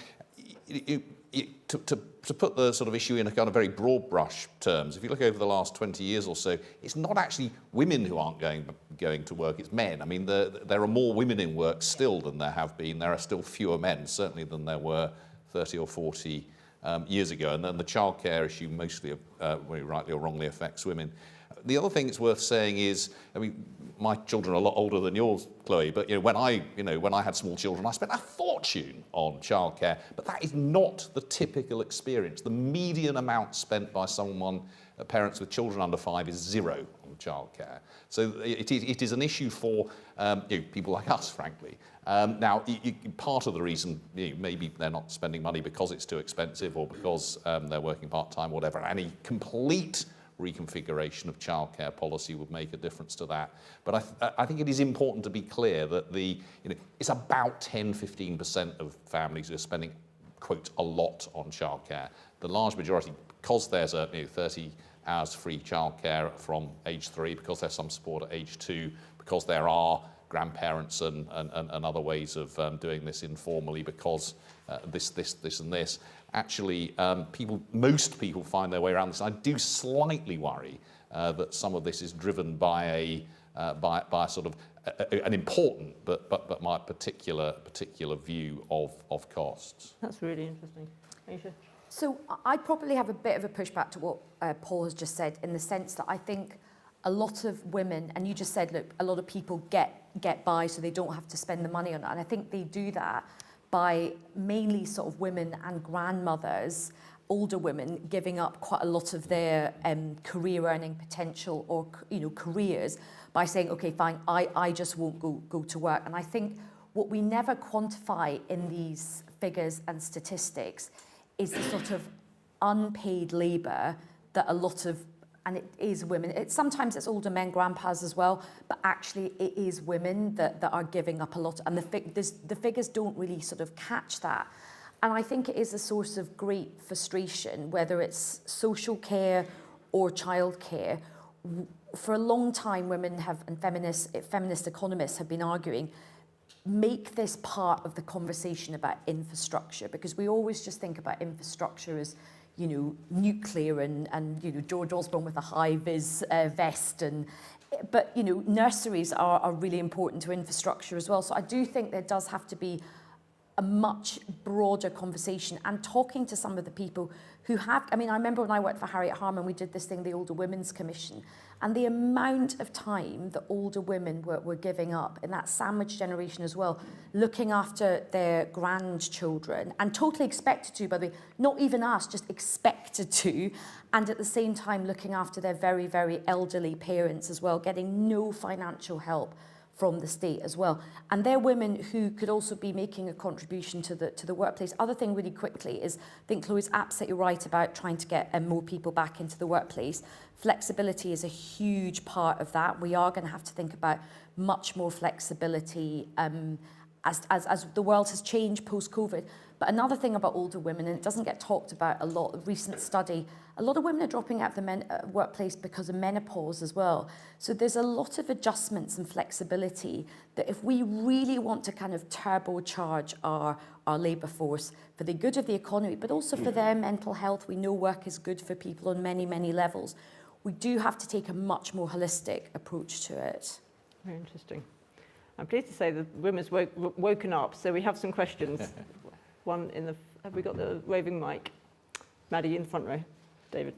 put the sort of issue in a kind of very broad brush terms, if you look over the last 20 years or so, it's not actually women who aren't going to work, it's men. I mean, there are more women in work still than there have been. There are still fewer men, certainly, than there were 30 or 40 years ago. And then the childcare issue mostly, very rightly or wrongly, affects women. The other thing it's worth saying is, I mean, my children are a lot older than yours, Chloe, but when I had small children, I spent a fortune on childcare, but that is not the typical experience. The median amount spent by parents with children under 5 is 0 on childcare. So it is an issue for people like us, frankly. Now, part of the reason maybe they're not spending money because it's too expensive or because they're working part-time, whatever, any complete reconfiguration of childcare policy would make a difference to that. But I think it is important to be clear that it's about 10-15% of families who are spending, quote, a lot on childcare. The large majority, because there's a 30 hours free childcare from age 3, because there's some support at age 2, because there are grandparents and other ways of doing this informally, because this and this. Actually, most people find their way around this. I do slightly worry that some of this is driven by a sort of an important but my particular view of costs. That's really interesting. Ayesha? So I probably have a bit of a pushback to what Paul has just said, in the sense that I think a lot of women, and you just said, look, a lot of people get by so they don't have to spend the money on it, and I think they do that by mainly sort of women and grandmothers, older women, giving up quite a lot of their career earning potential or careers by saying, okay, fine, I just won't go to work. And I think what we never quantify in these figures and statistics is the sort of unpaid labour that a lot of, and it is women, sometimes it's older men, grandpas as well, but actually it is women that are giving up a lot, and the figures don't really sort of catch that. And I think it is a source of great frustration, whether it's social care or childcare. For a long time, women have, and feminist economists have been arguing, make this part of the conversation about infrastructure, because we always just think about infrastructure as, you know, nuclear and you know, George Osborne with a high-vis vest. But, you know, nurseries are really important to infrastructure as well. So I do think there does have to be a much broader conversation and talking to some of the people who have, I mean, I remember when I worked for Harriet Harman, we did this thing, the Older Women's Commission, and the amount of time that older women were giving up in that sandwich generation as well, looking after their grandchildren, and totally expected to, by the way, not even asked, just expected to, and at the same time looking after their very, very elderly parents as well, getting no financial help from the state as well. And they're women who could also be making a contribution to the workplace. Other thing really quickly is, I think Chloe's absolutely right about trying to get more people back into the workplace. Flexibility is a huge part of that. We are going to have to think about much more flexibility as the world has changed post-COVID. But another thing about older women, and it doesn't get talked about a lot, a recent study, a lot of women are dropping out of the workplace because of menopause as well. So there's a lot of adjustments and flexibility that if we really want to kind of turbocharge our labour force for the good of the economy, but also for their mental health, we know work is good for people on many, many levels. We do have to take a much more holistic approach to it. Very interesting. I'm pleased to say the women's woken up, so we have some questions. One in the, have we got the roving mic? Maddie in the front row. David.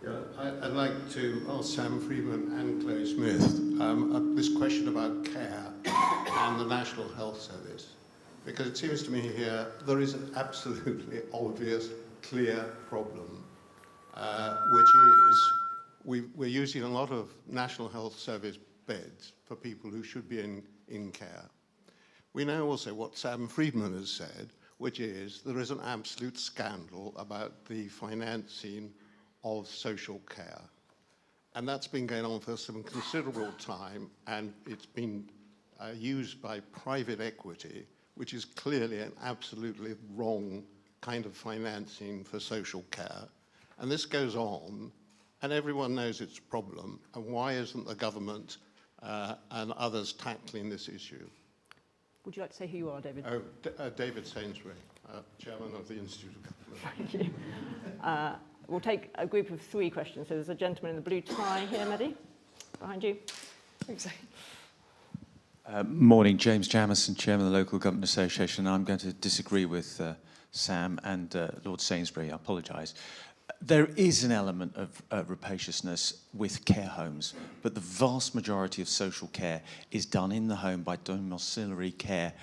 Yeah, I'd like to ask Sam Freedman and Chloe Smith this question about care and the National Health Service. Because it seems to me here there is an absolutely obvious, clear problem, which is we're using a lot of National Health Service beds for people who should be in care. We know also what Sam Freedman has said, which is there is an absolute scandal about the financing of social care. And that's been going on for some considerable time, and it's been used by private equity, which is clearly an absolutely wrong kind of financing for social care. And this goes on, and everyone knows it's a problem, and why isn't the government and others tackling this issue? Would you like to say who you are, David? Oh, David Sainsbury, Chairman of the Institute of Government. Thank you. We'll take a group of 3 questions. So there's a gentleman in the blue tie here, Maddie, behind you. Thanks. Morning, James Jamison, Chairman of the Local Government Association. I'm going to disagree with Sam and Lord Sainsbury. I apologise. There is an element of rapaciousness with care homes, but the vast majority of social care is done in the home by domiciliary care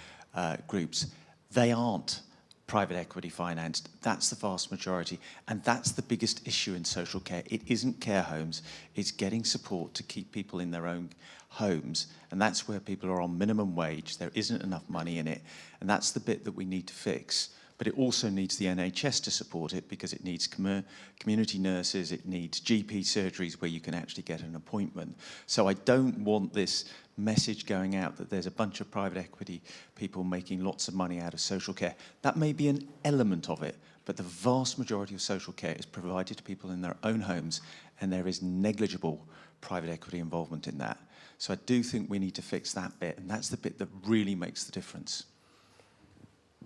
groups. They aren't private equity financed. That's the vast majority, and that's the biggest issue in social care. It isn't care homes, it's getting support to keep people in their own homes, and that's where people are on minimum wage. There isn't enough money in it, and that's the bit that we need to fix. But it also needs the NHS to support it, because it needs community nurses, it needs GP surgeries where you can actually get an appointment. So I don't want this message going out that there's a bunch of private equity people making lots of money out of social care. That may be an element of it, but the vast majority of social care is provided to people in their own homes, and there is negligible private equity involvement in that. So I do think we need to fix that bit, and that's the bit that really makes the difference.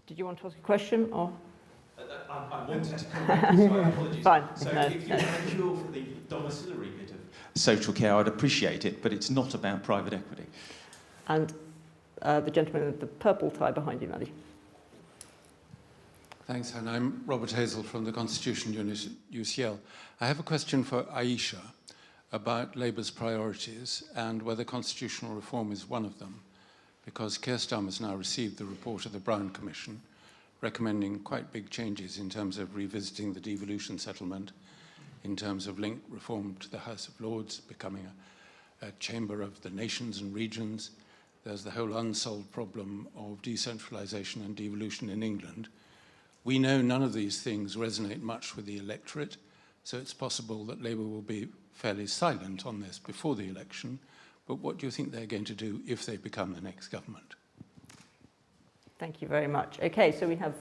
Did you want to ask a question, or? I wanted to comment, so apologies. Fine. So No, if you can cure for the domiciliary bit of social care, I'd appreciate it, but it's not about private equity. And the gentleman with the purple tie behind you, Maddie. Thanks, Hannah. I'm Robert Hazel from the Constitution Unit, UCL. I have a question for Ayesha about Labour's priorities and whether constitutional reform is one of them, because Keir Starmer's now received the report of the Brown Commission recommending quite big changes in terms of revisiting the devolution settlement, in terms of link reform to the House of Lords, becoming a chamber of the nations and regions. There's the whole unsolved problem of decentralisation and devolution in England. We know none of these things resonate much with the electorate, so it's possible that Labour will be fairly silent on this before the election. But what do you think they're going to do if they become the next government? Thank you very much. Okay, so we have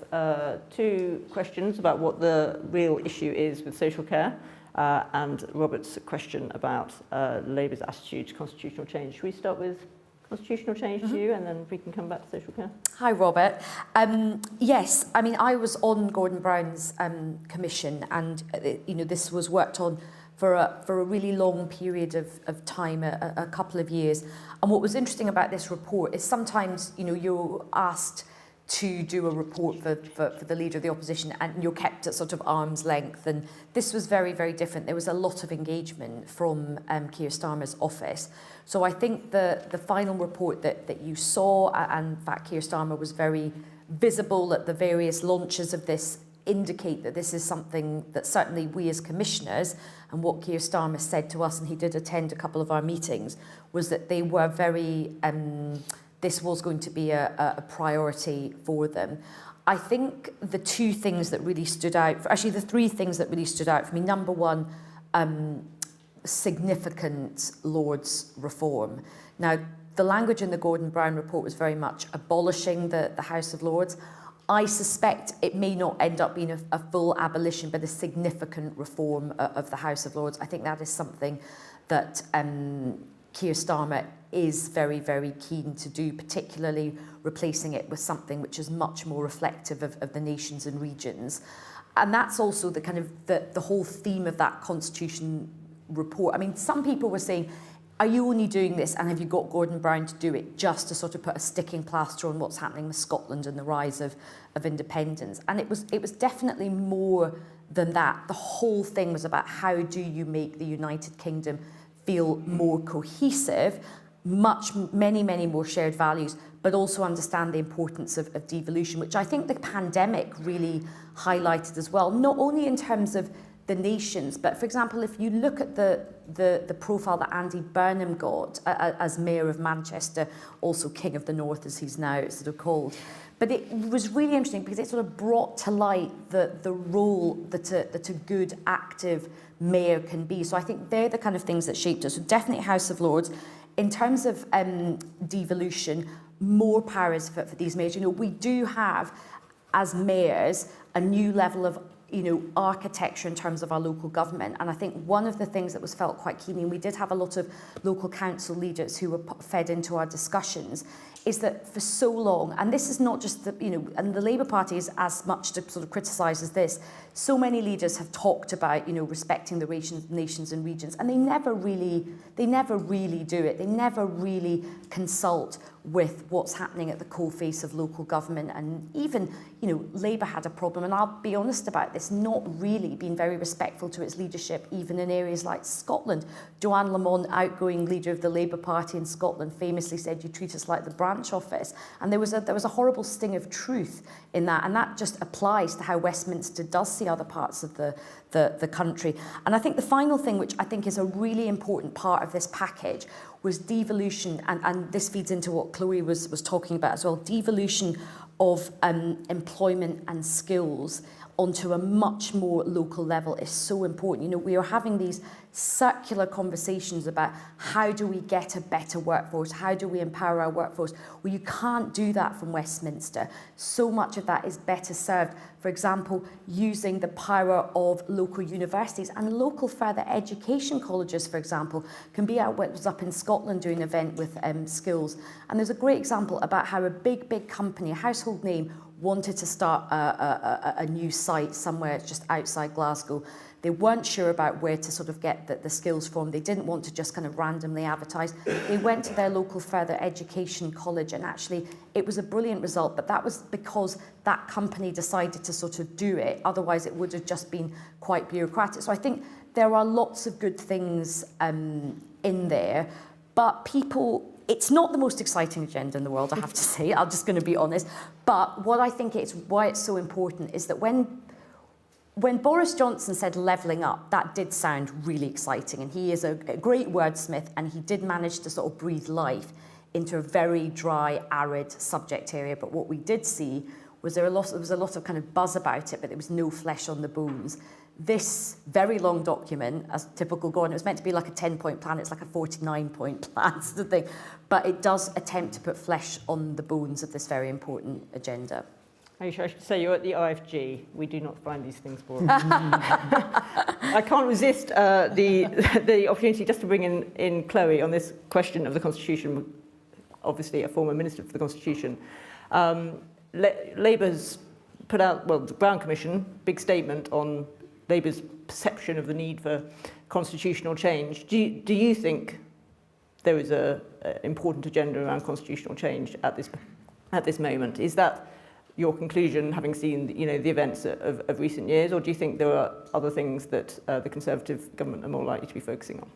2 questions about what the real issue is with social care. and Robert's question about Labour's attitude to constitutional change. Should we start with constitutional change to you, and then we can come back to social care? Hi, Robert. Yes, I mean, I was on Gordon Brown's commission, and this was worked on for a really long period of time, a couple of years. And what was interesting about this report is sometimes, you're asked to do a report for the leader of the opposition, and you're kept at sort of arm's length. And this was very, very different. There was a lot of engagement from Keir Starmer's office. So I think the final report that you saw, and in fact Keir Starmer was very visible at the various launches of this, indicate that this is something that certainly we as commissioners, and what Keir Starmer said to us, and he did attend a couple of our meetings, was that they were very, this was going to be a priority for them. I think the two things that really stood out, actually the three things that really stood out for me, number one, significant Lords reform. Now, the language in the Gordon Brown report was very much abolishing the House of Lords. I suspect it may not end up being a full abolition, but a significant reform of the House of Lords. I think that is something that Keir Starmer is very, very keen to do, particularly replacing it with something which is much more reflective of the nations and regions. And that's also the kind of the whole theme of that constitution report. I mean, some people were saying, are you only doing this, and have you got Gordon Brown to do it just to sort of put a sticking plaster on what's happening with Scotland and the rise of independence? And it was definitely more than that. The whole thing was about how do you make the United Kingdom feel more cohesive, many more shared values, but also understand the importance of devolution, which I think the pandemic really highlighted as well, not only in terms of the nations, but for example, if you look at the profile that Andy Burnham got as Mayor of Manchester, also King of the North as he's now sort of called, but it was really interesting because it sort of brought to light the role that a good, active mayor can be. So I think they're the kind of things that shaped us. So definitely House of Lords. In terms of devolution, more powers for these mayors. We do have, as mayors, a new level of architecture in terms of our local government. And I think one of the things that was felt quite keenly, and we did have a lot of local council leaders who were fed into our discussions, is that for so long, and this is not just and the Labour Party is as much to sort of criticise as this, so many leaders have talked about, respecting the nations and regions, and they never really do it. They never really consult with what's happening at the coalface of local government. And even, Labour had a problem, and I'll be honest about this, not really being very respectful to its leadership, even in areas like Scotland. Joanne Lamont, outgoing leader of the Labour Party in Scotland, famously said, "You treat us like the branch office." And there was a horrible sting of truth in that, and that just applies to how Westminster does see other parts of the country. And I think the final thing, which I think is a really important part of this package, was devolution, and this feeds into what Chloe was talking about as well, devolution of employment and skills onto a much more local level is so important. We are having these circular conversations about how do we get a better workforce, how do we empower our workforce. Well, you can't do that from Westminster. So much of that is better served, for example, using the power of local universities and local further education colleges, for example, can be out. Was up in Scotland doing an event with skills, and there's a great example about how a big company, a household name, wanted to start a new site somewhere just outside Glasgow. They weren't sure about where to sort of get the skills from. They didn't want to just kind of randomly advertise. They went to their local further education college, and actually it was a brilliant result, but that was because that company decided to sort of do it. Otherwise it would have just been quite bureaucratic. So I think there are lots of good things in there, but it's not the most exciting agenda in the world, I have to say. I'm just going to be honest. But what I think why it's so important is that when Boris Johnson said levelling up, that did sound really exciting. And he is a great wordsmith, and he did manage to sort of breathe life into a very dry, arid subject area. But what we did see was there was a lot of kind of buzz about it, but there was no flesh on the bones. This very long document, as typical Gordon, it was meant to be like a 10-point plan. It's like a 49-point plan sort of thing. But it does attempt to put flesh on the bones of this very important agenda. Ayesha, I should say you're at the IfG. We do not find these things boring. I can't resist the opportunity just to bring in Chloe on this question of the Constitution, obviously a former Minister for the Constitution. Labour's put out, well, the Brown Commission, big statement on Labour's perception of the need for constitutional change. Do you think there is an important agenda around constitutional change at this moment? Is that your conclusion, having seen the events of recent years, or do you think there are other things that the Conservative government are more likely to be focusing on?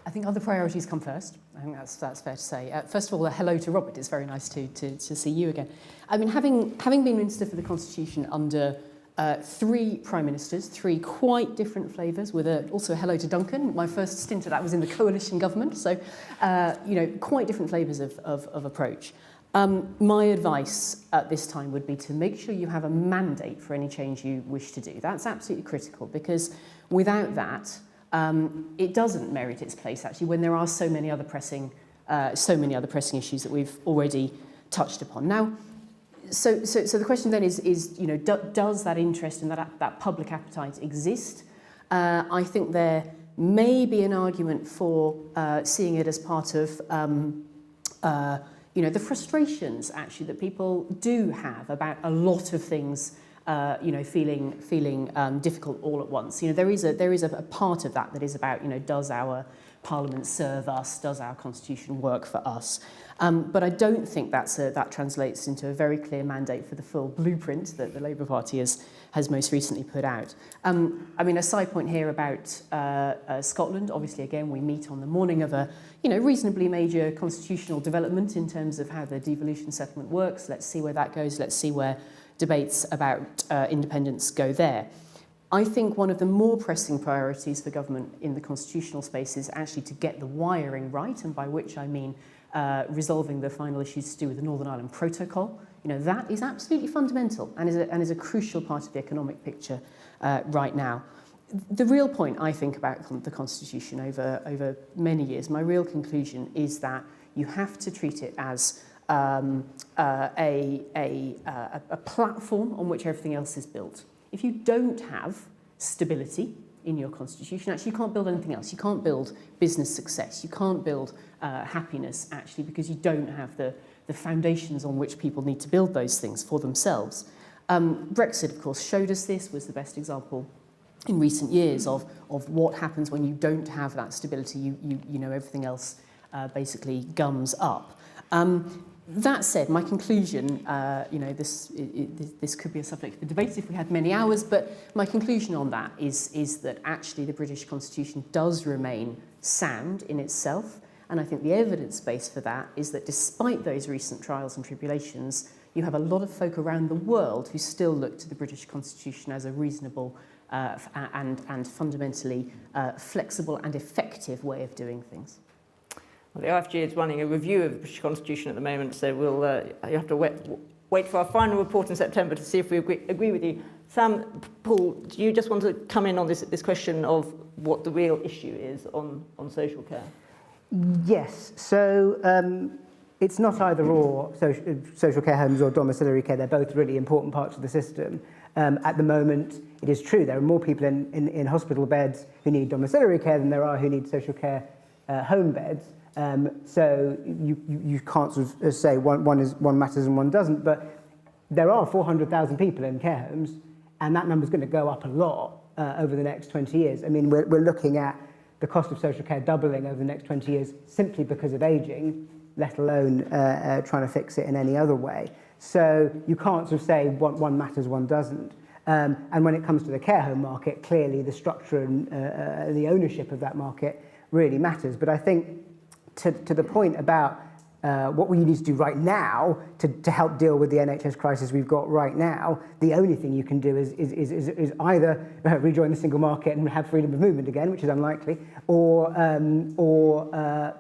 I think other priorities come first. I think that's fair to say. First of all, hello to Robert. It's very nice to see you again. I mean, having been Minister for the Constitution under 3 Prime Ministers, 3 quite different flavours, with also a hello to Duncan. My first stint at that was in the coalition government, so quite different flavours of approach. My advice at this time would be to make sure you have a mandate for any change you wish to do. That's absolutely critical, because without that, it doesn't merit its place actually when there are so many other pressing issues that we've already touched upon. Now, so the question then is does that interest and that public appetite exist? I think there may be an argument for seeing it as part of the frustrations actually that people do have about a lot of things, feeling difficult all at once. There is a part of that is about, does our Parliament serve us? Does our Constitution work for us? But I don't think that translates into a very clear mandate for the full blueprint that the Labour Party has most recently put out. A side point here about Scotland. Obviously, again, we meet on the morning of a reasonably major constitutional development in terms of how the devolution settlement works. Let's see where that goes. Let's see where debates about independence go there. I think one of the more pressing priorities for government in the constitutional space is actually to get the wiring right, and by which I mean resolving the final issues to do with the Northern Ireland Protocol. That is absolutely fundamental and is a crucial part of the economic picture right now. The real point, I think, about the Constitution over many years, my real conclusion is that you have to treat it as a platform on which everything else is built. If you don't have stability in your constitution, actually you can't build anything else. You can't build business success. You can't build happiness, actually, because you don't have the foundations on which people need to build those things for themselves. Brexit, of course, showed us this, was the best example in recent years of what happens when you don't have that stability. You everything else basically gums up. That said, my conclusion, this could be a subject for debate if we had many hours, but my conclusion on that is that actually the British Constitution does remain sound in itself, and I think the evidence base for that is that despite those recent trials and tribulations, you have a lot of folk around the world who still look to the British Constitution as a reasonable and fundamentally flexible and effective way of doing things. Well, the IfG is running a review of the British Constitution at the moment, so you have to wait for our final report in September to see if we agree with you. Sam, Paul, do you just want to come in on this question of what the real issue is on social care? Yes. So it's not either or social care homes or domiciliary care. They're both really important parts of the system. At the moment, it is true there are more people in hospital beds who need domiciliary care than there are who need social care home beds. So you can't sort of say one matters and one doesn't, but there are 400,000 people in care homes, and that number's going to go up a lot over the next 20 years. I mean, we're looking at the cost of social care doubling over the next 20 years simply because of ageing, let alone trying to fix it in any other way. So you can't sort of say one matters, one doesn't. And when it comes to the care home market, clearly the structure and the ownership of that market really matters. But I think to the point about what we need to do right now to help deal with the NHS crisis we've got right now, the only thing you can do is either rejoin the single market and have freedom of movement again, which is unlikely, or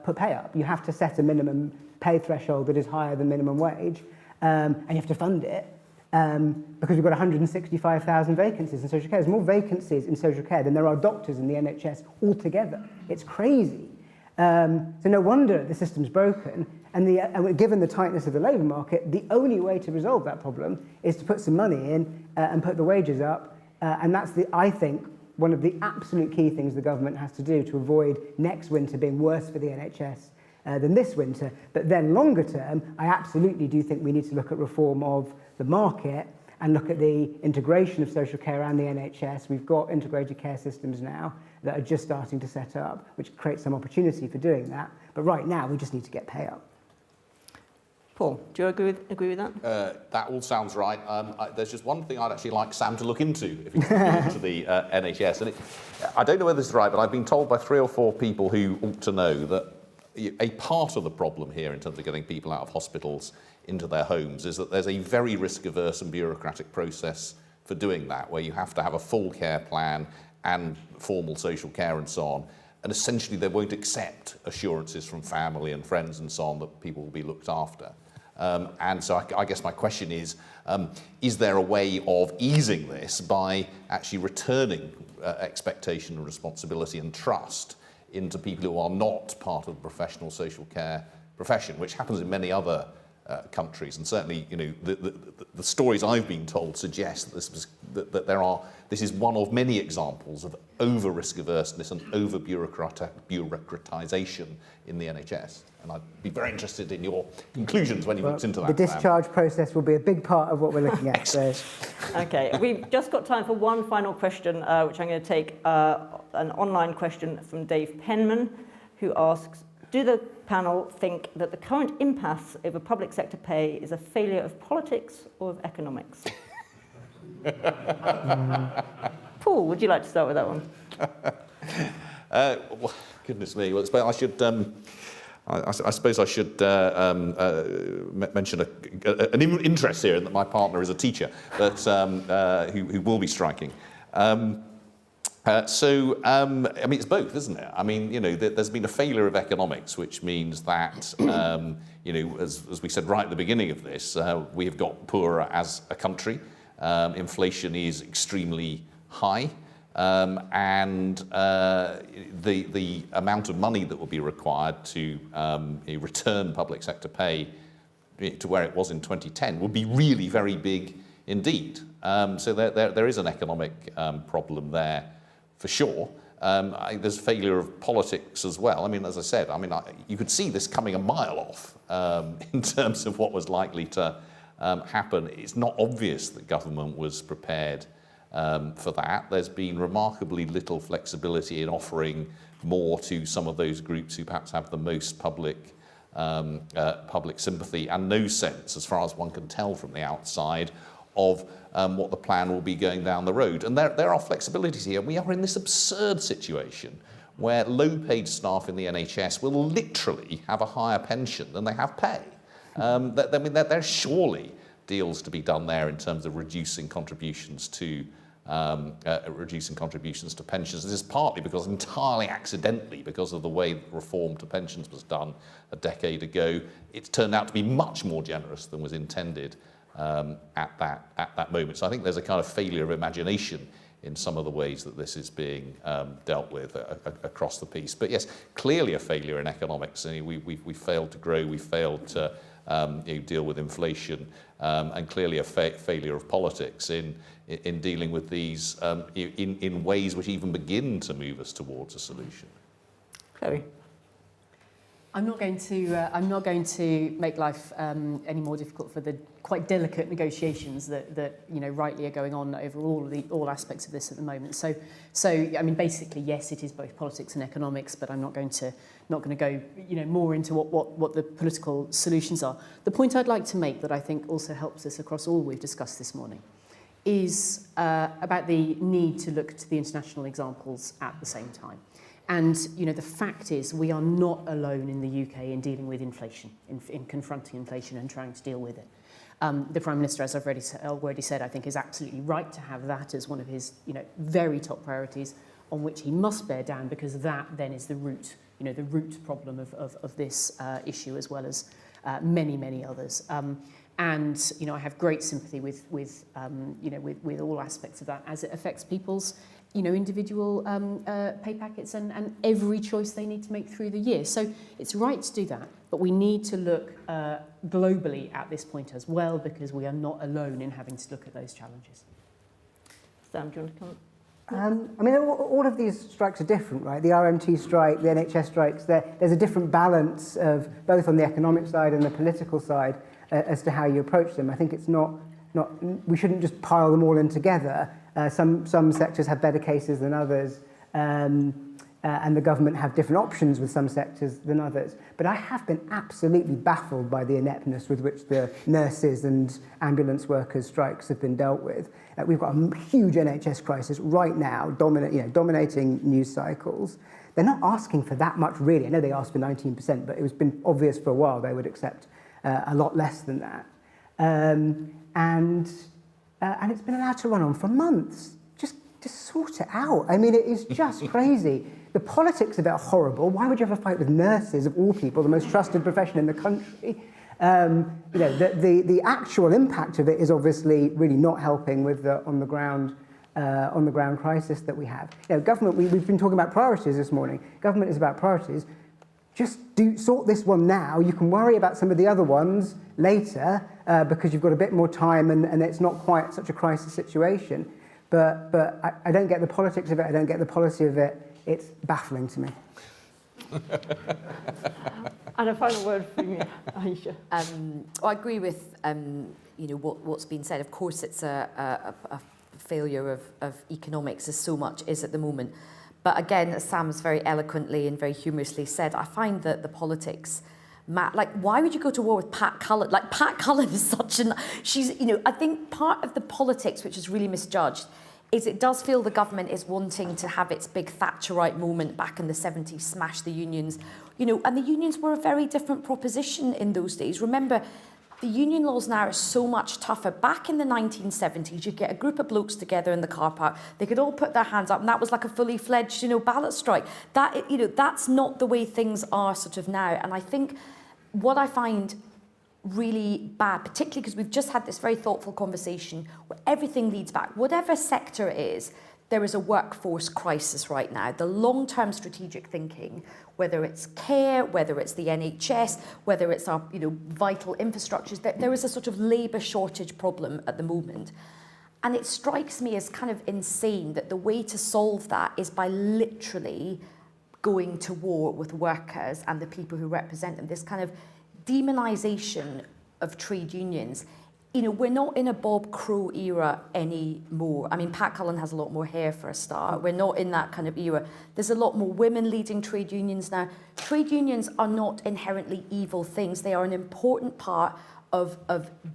put pay up. You have to set a minimum pay threshold that is higher than minimum wage, and you have to fund it. Because we've got 165,000 vacancies in social care. There's more vacancies in social care than there are doctors in the NHS altogether. It's crazy. So no wonder the system's broken. And given the tightness of the labour market, the only way to resolve that problem is to put some money in and put the wages up. And that's, I think, one of the absolute key things the government has to do to avoid next winter being worse for the NHS than this winter. But then longer term, I absolutely do think we need to look at reform of the market and look at the integration of social care and the NHS. We've got integrated care systems now that are just starting to set up, which creates some opportunity for doing that. But right now, we just need to get pay up. Paul, do you agree with that? That all sounds right. There's just one thing I'd actually like Sam to look into if he's looking into the NHS. And I don't know whether this is right, but I've been told by 3 or 4 people who ought to know that a part of the problem here in terms of getting people out of hospitals into their homes is that there's a very risk-averse and bureaucratic process for doing that, where you have to have a full care plan and formal social care and so on. And essentially they won't accept assurances from family and friends and so on that people will be looked after. And so I guess my question is there a way of easing this by actually returning expectation and responsibility and trust into people who are not part of the professional social care profession, which happens in many other countries, and certainly, you know, the stories I've been told suggest that this is one of many examples of over risk averseness and over bureaucratisation in the NHS. And I'd be very interested in your conclusions when you looked into that. The discharge process will be a big part of what we're looking at. So. Okay, we've just got time for one final question, which I'm going to take an online question from Dave Penman, who asks, do the panel think that the current impasse over public sector pay is a failure of politics or of economics? Paul, would you like to start with that one? Well, goodness me. Well, I should. I suppose I should mention an interest here in that my partner is a teacher, but who will be striking. I mean, it's both, isn't it? I mean, you know, there's been a failure of economics, which means that, you know, as we said right at the beginning of this, we have got poorer as a country. Inflation is extremely high, and the amount of money that will be required to return public sector pay to where it was in 2010 would be really very big indeed. So there is an economic problem there, for sure. There's failure of politics as well. I mean, as I said, I mean, you could see this coming a mile off in terms of what was likely to happen. It's not obvious that government was prepared for that. There's been remarkably little flexibility in offering more to some of those groups who perhaps have the most public sympathy, and no sense, as far as one can tell from the outside, of what the plan will be going down the road. And there are flexibilities here. We are in this absurd situation where low-paid staff in the NHS will literally have a higher pension than they have pay. I mean, there's surely deals to be done there in terms of reducing contributions to pensions. This is partly because, entirely accidentally, because of the way reform to pensions was done a decade ago, it's turned out to be much more generous than was intended at that moment. So I think there's a kind of failure of imagination in some of the ways that this is being dealt with across the piece. But yes, clearly a failure in economics. We failed to grow, we failed to deal with inflation, and clearly a failure of politics in dealing with these in ways which even begin to move us towards a solution. Chloe? I'm not going to make life any more difficult for the quite delicate negotiations that you know rightly are going on over all aspects of this at the moment. So I mean, basically, yes, it is both politics and economics, but I'm not going to go more into what the political solutions are. The point I'd like to make that I think also helps us across all we've discussed this morning is about the need to look to the international examples at the same time. And the fact is we are not alone in the UK in dealing with inflation, in confronting inflation and trying to deal with it. The Prime Minister, as I've already said, I think is absolutely right to have that as one of his very top priorities on which he must bear down, because that then is the root problem of this issue, as well as many, many others. And I have great sympathy with all aspects of that as it affects people's individual pay packets and every choice they need to make through the year. So it's right to do that, but we need to look globally at this point as well, because we are not alone in having to look at those challenges. Sam, do you want to come? I mean, all of these strikes are different, right? The RMT strike, the NHS strikes, there's a different balance of both on the economic side and the political side as to how you approach them. I think it's not we shouldn't just pile them all in together. Some sectors have better cases than others, and the government have different options with some sectors than others. But I have been absolutely baffled by the ineptness with which the nurses and ambulance workers' strikes have been dealt with. We've got a huge NHS crisis right now, dominating news cycles. They're not asking for that much, really. I know they asked for 19%, but it's been obvious for a while they would accept a lot less than that. And it's been allowed to run on for months. Just sort it out. I mean, it is just crazy. The politics of it are horrible. Why would you have a fight with nurses, of all people, the most trusted profession in the country? The actual impact of it is obviously really not helping with the on the ground crisis that we have. Government. We've been talking about priorities this morning. Government is about priorities. Just sort this one now. You can worry about some of the other ones later because you've got a bit more time and it's not quite such a crisis situation. But I don't get the politics of it. I don't get the policy of it. It's baffling to me. And a final word from you, Ayesha. I agree with what's been said. Of course, it's a failure of economics, as so much is at the moment. But again, as Sam's very eloquently and very humorously said, I find that the politics, why would you go to war with Pat Cullen? Like, Pat Cullen is such I think part of the politics, which is really misjudged, is it does feel the government is wanting to have its big Thatcherite moment back in the 70s, smash the unions, and the unions were a very different proposition in those days. Remember, the union laws now are so much tougher. Back in the 1970s, you'd get a group of blokes together in the car park. They could all put their hands up, and that was like a fully fledged, ballot strike. That's not the way things are sort of now. And I think what I find really bad, particularly because we've just had this very thoughtful conversation where everything leads back. Whatever sector it is, there is a workforce crisis right now. The long-term strategic thinking, whether it's care, whether it's the NHS, whether it's our vital infrastructures, there is a sort of labour shortage problem at the moment. And it strikes me as kind of insane that the way to solve that is by literally going to war with workers and the people who represent them. This kind of demonisation of trade unions. We're not in a Bob Crow era anymore. I mean, Pat Cullen has a lot more hair for a start. We're not in that kind of era. There's a lot more women leading trade unions now. Trade unions are not inherently evil things. They are an important part of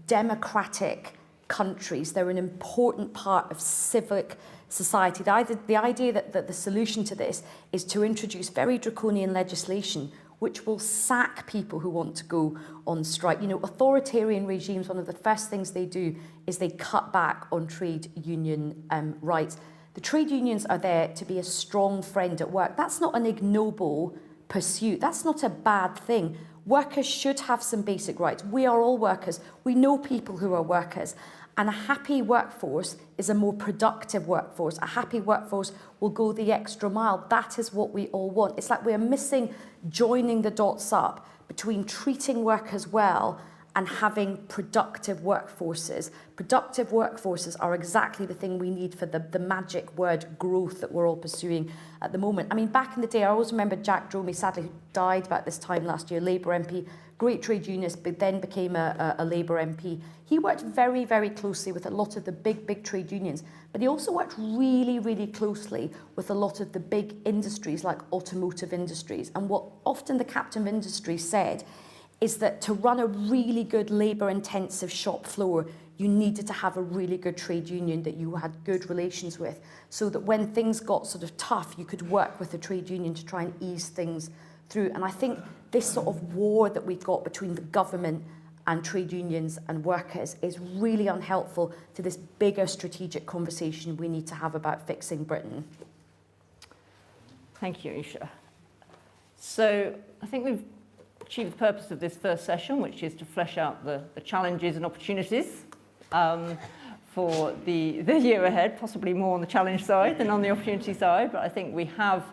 democratic countries. They're an important part of civic society. The idea that the solution to this is to introduce very draconian legislation which will sack people who want to go on strike. Authoritarian regimes, one of the first things they do is they cut back on trade union rights. The trade unions are there to be a strong friend at work. That's not an ignoble pursuit. That's not a bad thing. Workers should have some basic rights. We are all workers. We know people who are workers. And a happy workforce is a more productive workforce. A happy workforce will go the extra mile. That is what we all want. It's like we're missing joining the dots up between treating workers well and having productive workforces. Productive workforces are exactly the thing we need for the magic word growth that we're all pursuing at the moment. I mean, back in the day, I always remember Jack Dromey, sadly, who died about this time last year, Labour MP, great trade unionist, but then became a Labour MP. He worked very, very closely with a lot of the big trade unions, but he also worked really, really closely with a lot of the big industries like automotive industries. And what often the captain of industry said is that to run a really good labour-intensive shop floor, you needed to have a really good trade union that you had good relations with, so that when things got sort of tough, you could work with the trade union to try and ease things through. And I think this sort of war that we've got between the government and trade unions and workers is really unhelpful to this bigger strategic conversation we need to have about fixing Britain. Thank you, Ayesha. So I think we've achieve the purpose of this first session, which is to flesh out the challenges and opportunities for the year ahead, possibly more on the challenge side than on the opportunity side. But I think we have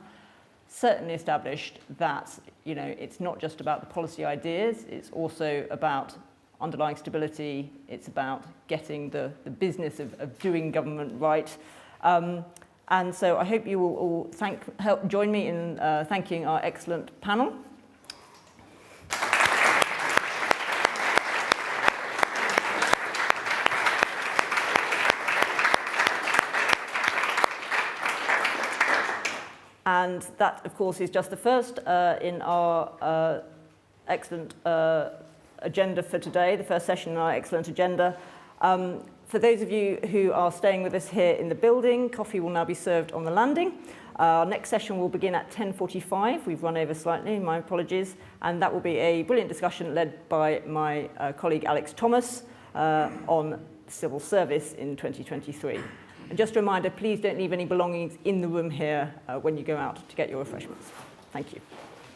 certainly established that, you know, it's not just about the policy ideas, it's also about underlying stability, it's about getting the business of doing government right. And so I hope you will all help join me in thanking our excellent panel. And that, of course, is just the first in our excellent agenda for today, the first session in our excellent agenda. For those of you who are staying with us here in the building, coffee will now be served on the landing. Our next session will begin at 10:45. We've run over slightly, my apologies. And that will be a brilliant discussion led by my colleague Alex Thomas on civil service in 2023. And just a reminder, please don't leave any belongings in the room here when you go out to get your refreshments. Thank you.